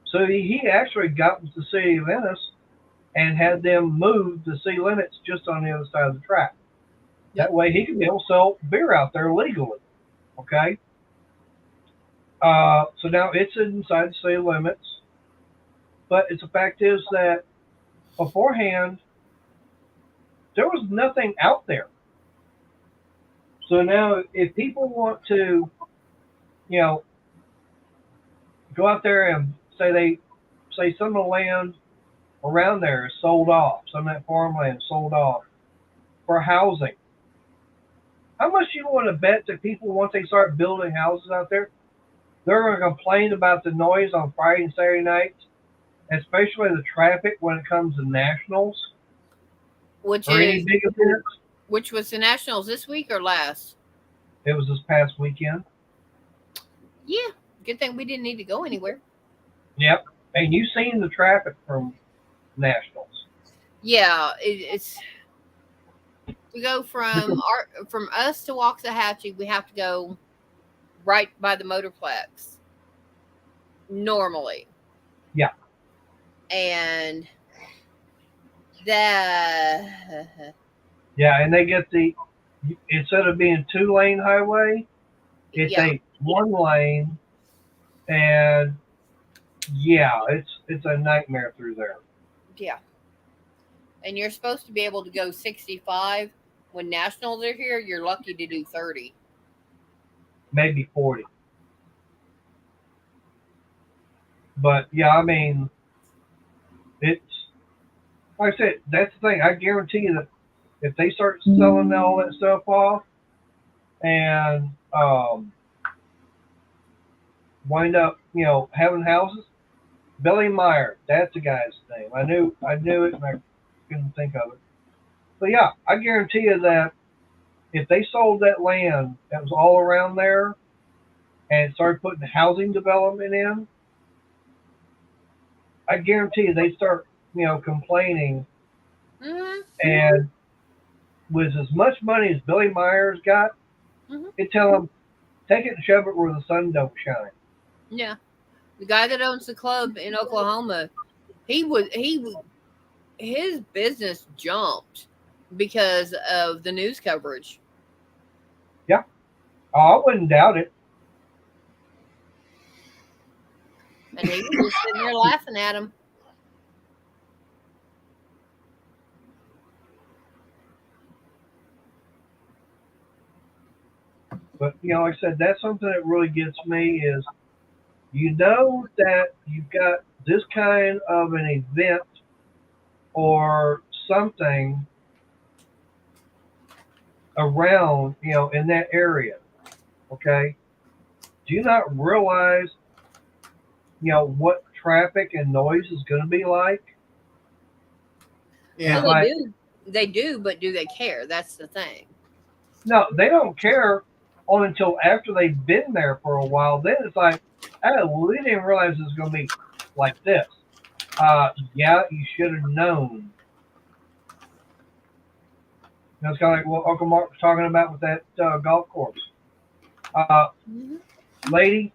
So he actually got with the city of Venice and had them move the city limits just on the other side of the track. Yep. That way he could be able to sell beer out there legally. Okay? So now it's inside the city limits. But the fact is that beforehand, there was nothing out there. So now if people want to, go out there and say some of the land around there is sold off, some of that farmland is sold off for housing. How much do you want to bet that people, once they start building houses out there, they're going to complain about the noise on Friday and Saturday nights, especially the traffic when it comes to nationals Which or any is big events? which was the Nationals this week or last? It was this past weekend. Yeah, good thing we didn't need to go anywhere. Yep. And you've seen the traffic from nationals. Yeah, it's we go from us to Waxahachie, we have to go right by the Motorplex normally. Yeah. And that Yeah, and they get instead of being 2-lane highway, it's yeah. a 1 lane, and yeah, it's a nightmare through there. Yeah. And you're supposed to be able to go 65. When nationals are here, you're lucky to do 30. Maybe 40. But yeah, I mean, it's like I said, that's the thing. I guarantee you that if they start selling all that stuff off and wind up, having houses, Billy Meyer, that's the guy's name. I knew it and I couldn't think of it. But yeah, I guarantee you that if they sold that land that was all around there and started putting housing development in, I guarantee you they start, complaining. Mm-hmm. And with as much money as Billy Myers got, it'd tell them, take it and shove it where the sun don't shine. Yeah. The guy that owns the club in Oklahoma, his business jumped because of the news coverage. Yeah. Oh, I wouldn't doubt it. And he was just sitting there laughing at him. But, like I said, that's something that really gets me is, that you've got this kind of an event or something around, in that area. Okay. Do you not realize, what traffic and noise is going to be like? Yeah. Well, they do, but do they care? That's the thing. No, they don't care until after they've been there for a while. Then it's like, oh, we didn't realize it was going to be like this. Yeah, you should have known. It's kind of like what Uncle Mark was talking about with that golf course. Lady,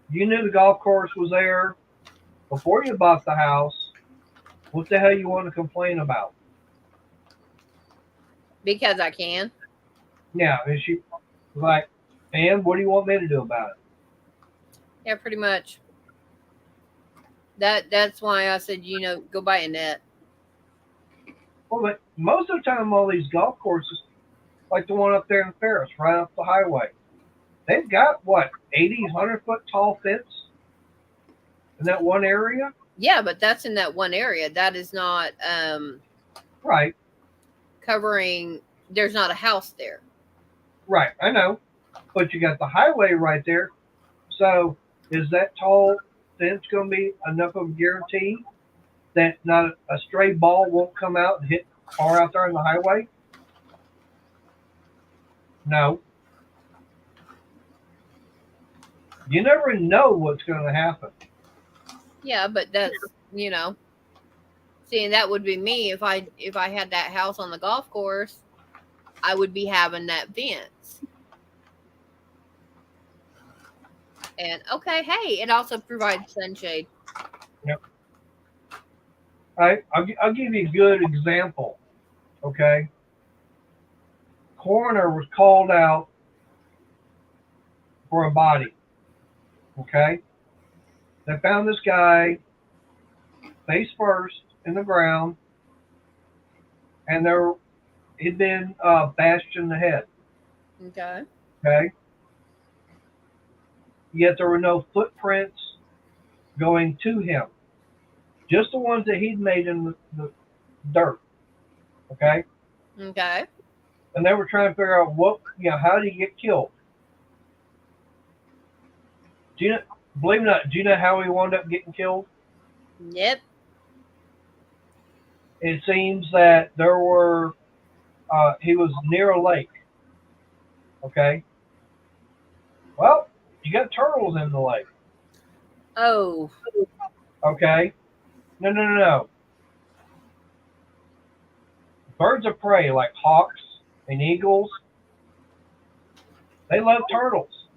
you knew the golf course was there before you bought the house. What the hell you want to complain about? Because I can. Yeah, and she was like, and what do you want me to do about it? Yeah, pretty much. That's why I said, go buy a net. Well, but most of the time, all these golf courses, like the one up there in Ferris, right off the highway, they've got what 80, 100-foot tall fence in that one area. Yeah, but that's in that one area. That is not Right, covering. There's not a house there. right. I know, but you got the highway right there. So is that tall fence going to be enough of a guarantee that not a stray ball won't come out and hit far out there on the highway? No. You never know what's going to happen. Yeah, but that's seeing that would be me if I had that house on the golf course, I would be having that fence. And okay, hey, it also provides sunshade. Yep. I'll give you a good example. Okay. Coroner was called out for a body. Okay. They found this guy face first in the ground, and he'd been bashed in the head. Okay. Okay. Yet there were no footprints going to him, just the ones that he'd made in the dirt. Okay. Okay. And they were trying to figure out how did he get killed? Believe it or not, do you know how he wound up getting killed? Yep. It seems that he was near a lake. Okay. Well, you got turtles in the lake. Oh. Okay. No. Birds of prey like hawks and eagles, they love turtles.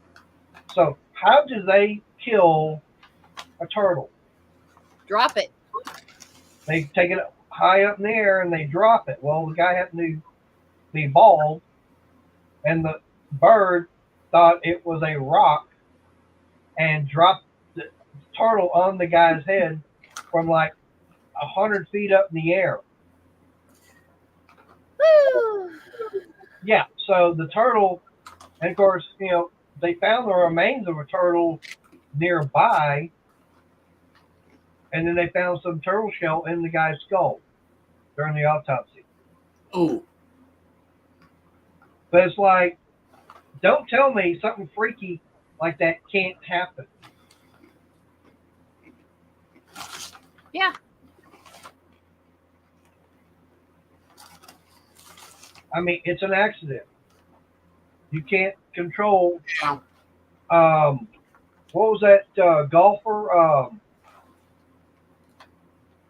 So how do they kill a turtle? Drop it. They take it high up in the air and they drop it. Well, the guy happened to be bald, and the bird thought it was a rock and dropped the turtle on the guy's head from like 100 feet up in the air. Woo. Yeah, so the turtle, and of course, they found the remains of a turtle nearby, and then they found some turtle shell in the guy's skull during the autopsy. Oh. But it's like, don't tell me something freaky like that can't happen. Yeah. I mean, it's an accident. You can't control. What was that golfer?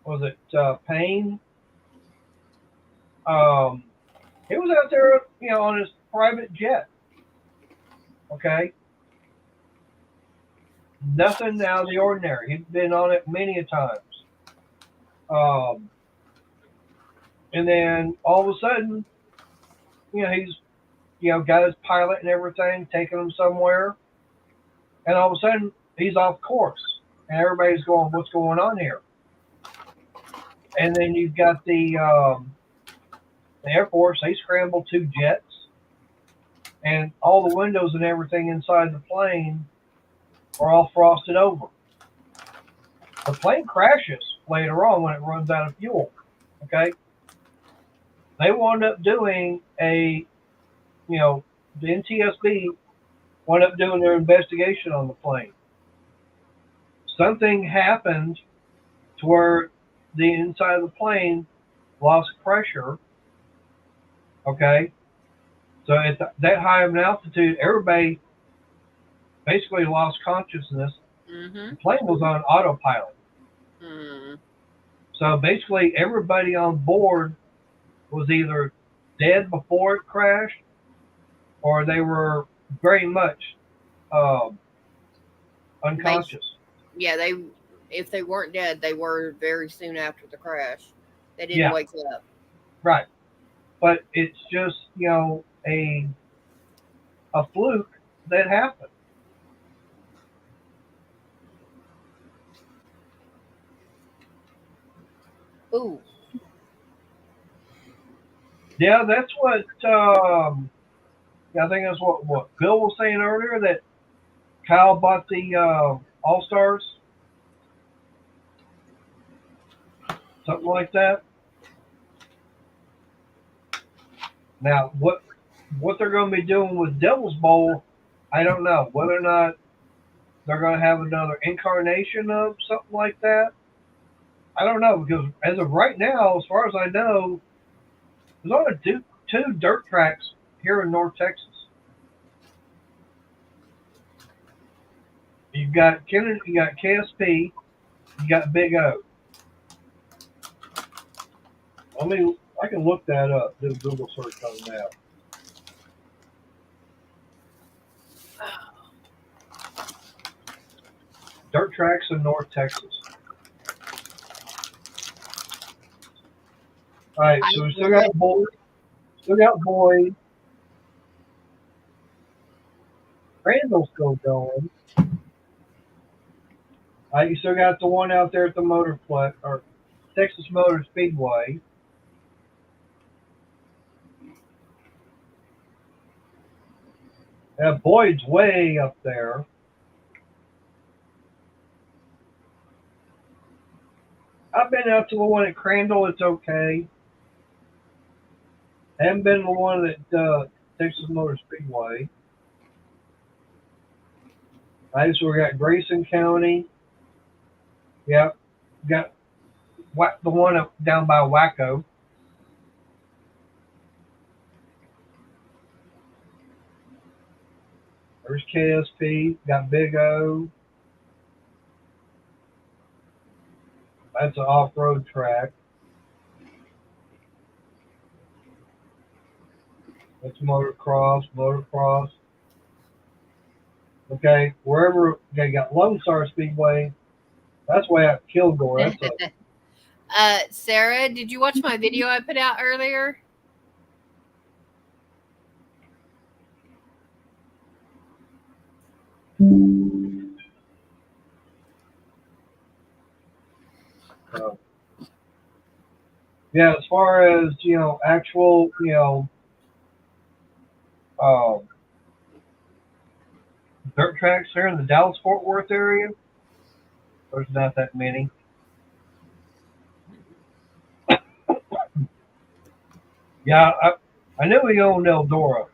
Was it Payne? He was out there, on his private jet. Okay. Nothing out of the ordinary. He'd been on it many a times. And then all of a sudden, he's, got his pilot and everything, taking him somewhere. And all of a sudden, he's off course. And everybody's going, what's going on here? And then you've got the Air Force, they scrambled 2 jets. And all the windows and everything inside the plane are all frosted over. The plane crashes later on when it runs out of fuel. Okay? They wound up doing the NTSB wound up doing their investigation on the plane. Something happened to where the inside of the plane lost pressure. Okay? So at that high of an altitude, everybody basically lost consciousness. Mm-hmm. The plane was on autopilot. Mm. So basically everybody on board was either dead before it crashed, or they were very much unconscious. Yeah, if they weren't dead, they were very soon after the crash. They didn't wake up. Right. but it's just, a fluke that happened. Ooh. Yeah, that's what I think that's what Bill was saying earlier, that Kyle bought the All Stars, something like that. Now, what they're going to be doing with Devil's Bowl, I don't know. Whether or not they're going to have another incarnation of something like that, I don't know, because as of right now, as far as I know, there's only two dirt tracks here in North Texas. You've got Kennedy, you got KSP, you got Big O. I can look that up. Do a Google search on that. Dirt tracks in North Texas. All right, so we still got Boyd. Randall's still going. All right, you still got the one out there at the Motorplex or Texas Motor Speedway. Yeah, Boyd's way up there. I've been out to the one at Crandall. It's okay. I haven't been to the one at Texas Motor Speedway. All right, so we got Grayson County. Yep. Got the one up down by Waco. There's KSP. Got Big O. That's an off-road track. That's motocross. Okay, wherever they got Lone Star Speedway, that's way out Kilgore. That's Sarah, did you watch my video I put out earlier? Yeah, as far as, actual, dirt tracks here in the Dallas-Fort Worth area, there's not that many. Yeah, I knew he owned Eldora.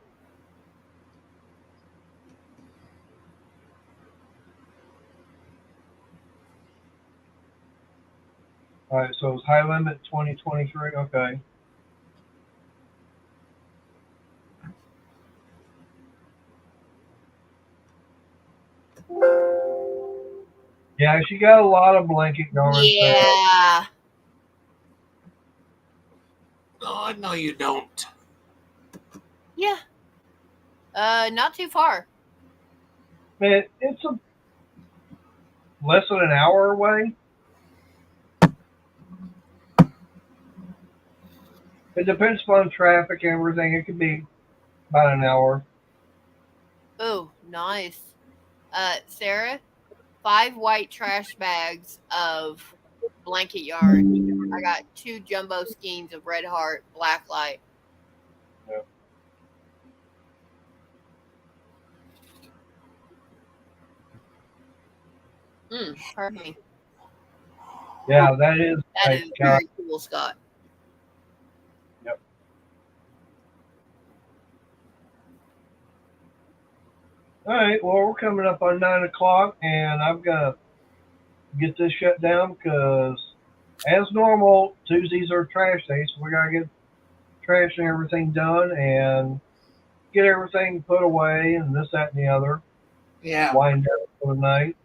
All right, so it's high limit 2023. Okay. Yeah, she got a lot of blanket yarns. Yeah. Oh, no, you don't. Yeah. Not too far. Man, it's less than an hour away. It depends upon traffic and everything. It could be about an hour. Oh, nice. Sarah, 5 white trash bags of blanket yarn. I got 2 jumbo skeins of Red Heart Black Light. Pardon me. Yeah, that is very cool, Scott. Yep. All right, well, we're coming up on 9 o'clock, and I've got to get this shut down because, as normal, Tuesdays are trash days, so we got to get trash and everything done and get everything put away and this, that, and the other. Yeah. Wind down for the night.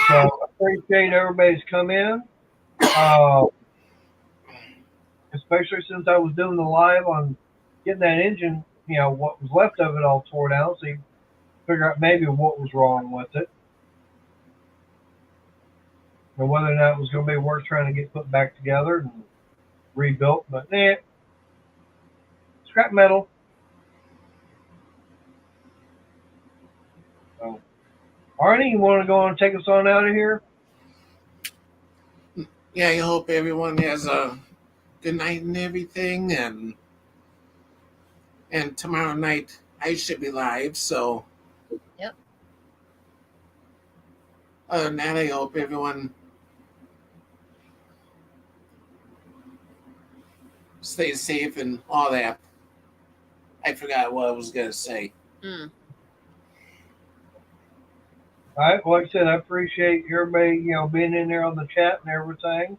So I appreciate everybody's come in, especially since I was doing the live on getting that engine, what was left of it all tore down, so you figure out maybe what was wrong with it and whether or not it was going to be worth trying to get put back together. And rebuilt, but scrap metal. So, Arnie, you want to go and take us on out of here? Yeah, I hope everyone has a good night and everything, and tomorrow night I should be live, so Yep. other than that, I hope everyone stays safe and all that. I forgot what I was gonna say. Mm. All right. Well, like I said, I appreciate everybody, being in there on the chat and everything.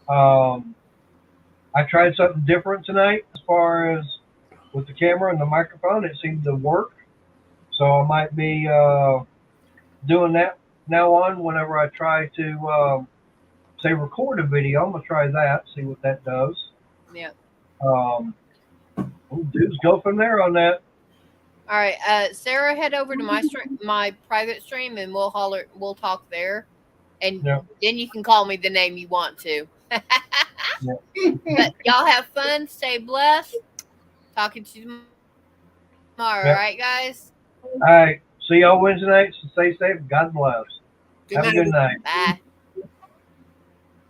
I tried something different tonight as far as with the camera and the microphone. It seemed to work. So I might be doing that now on whenever I try to, say, record a video. I'm going to try that, see what that does. Yeah. We'll just go from there on that. All right, Sarah, head over to my private stream, and we'll talk there, and Yeah. then you can call me the name you want to. Yeah. But y'all have fun, stay blessed. Talking to you tomorrow, Yeah. all right, guys? All right. See y'all Wednesday night. So stay safe. God bless. Good Have night. a good night. Bye.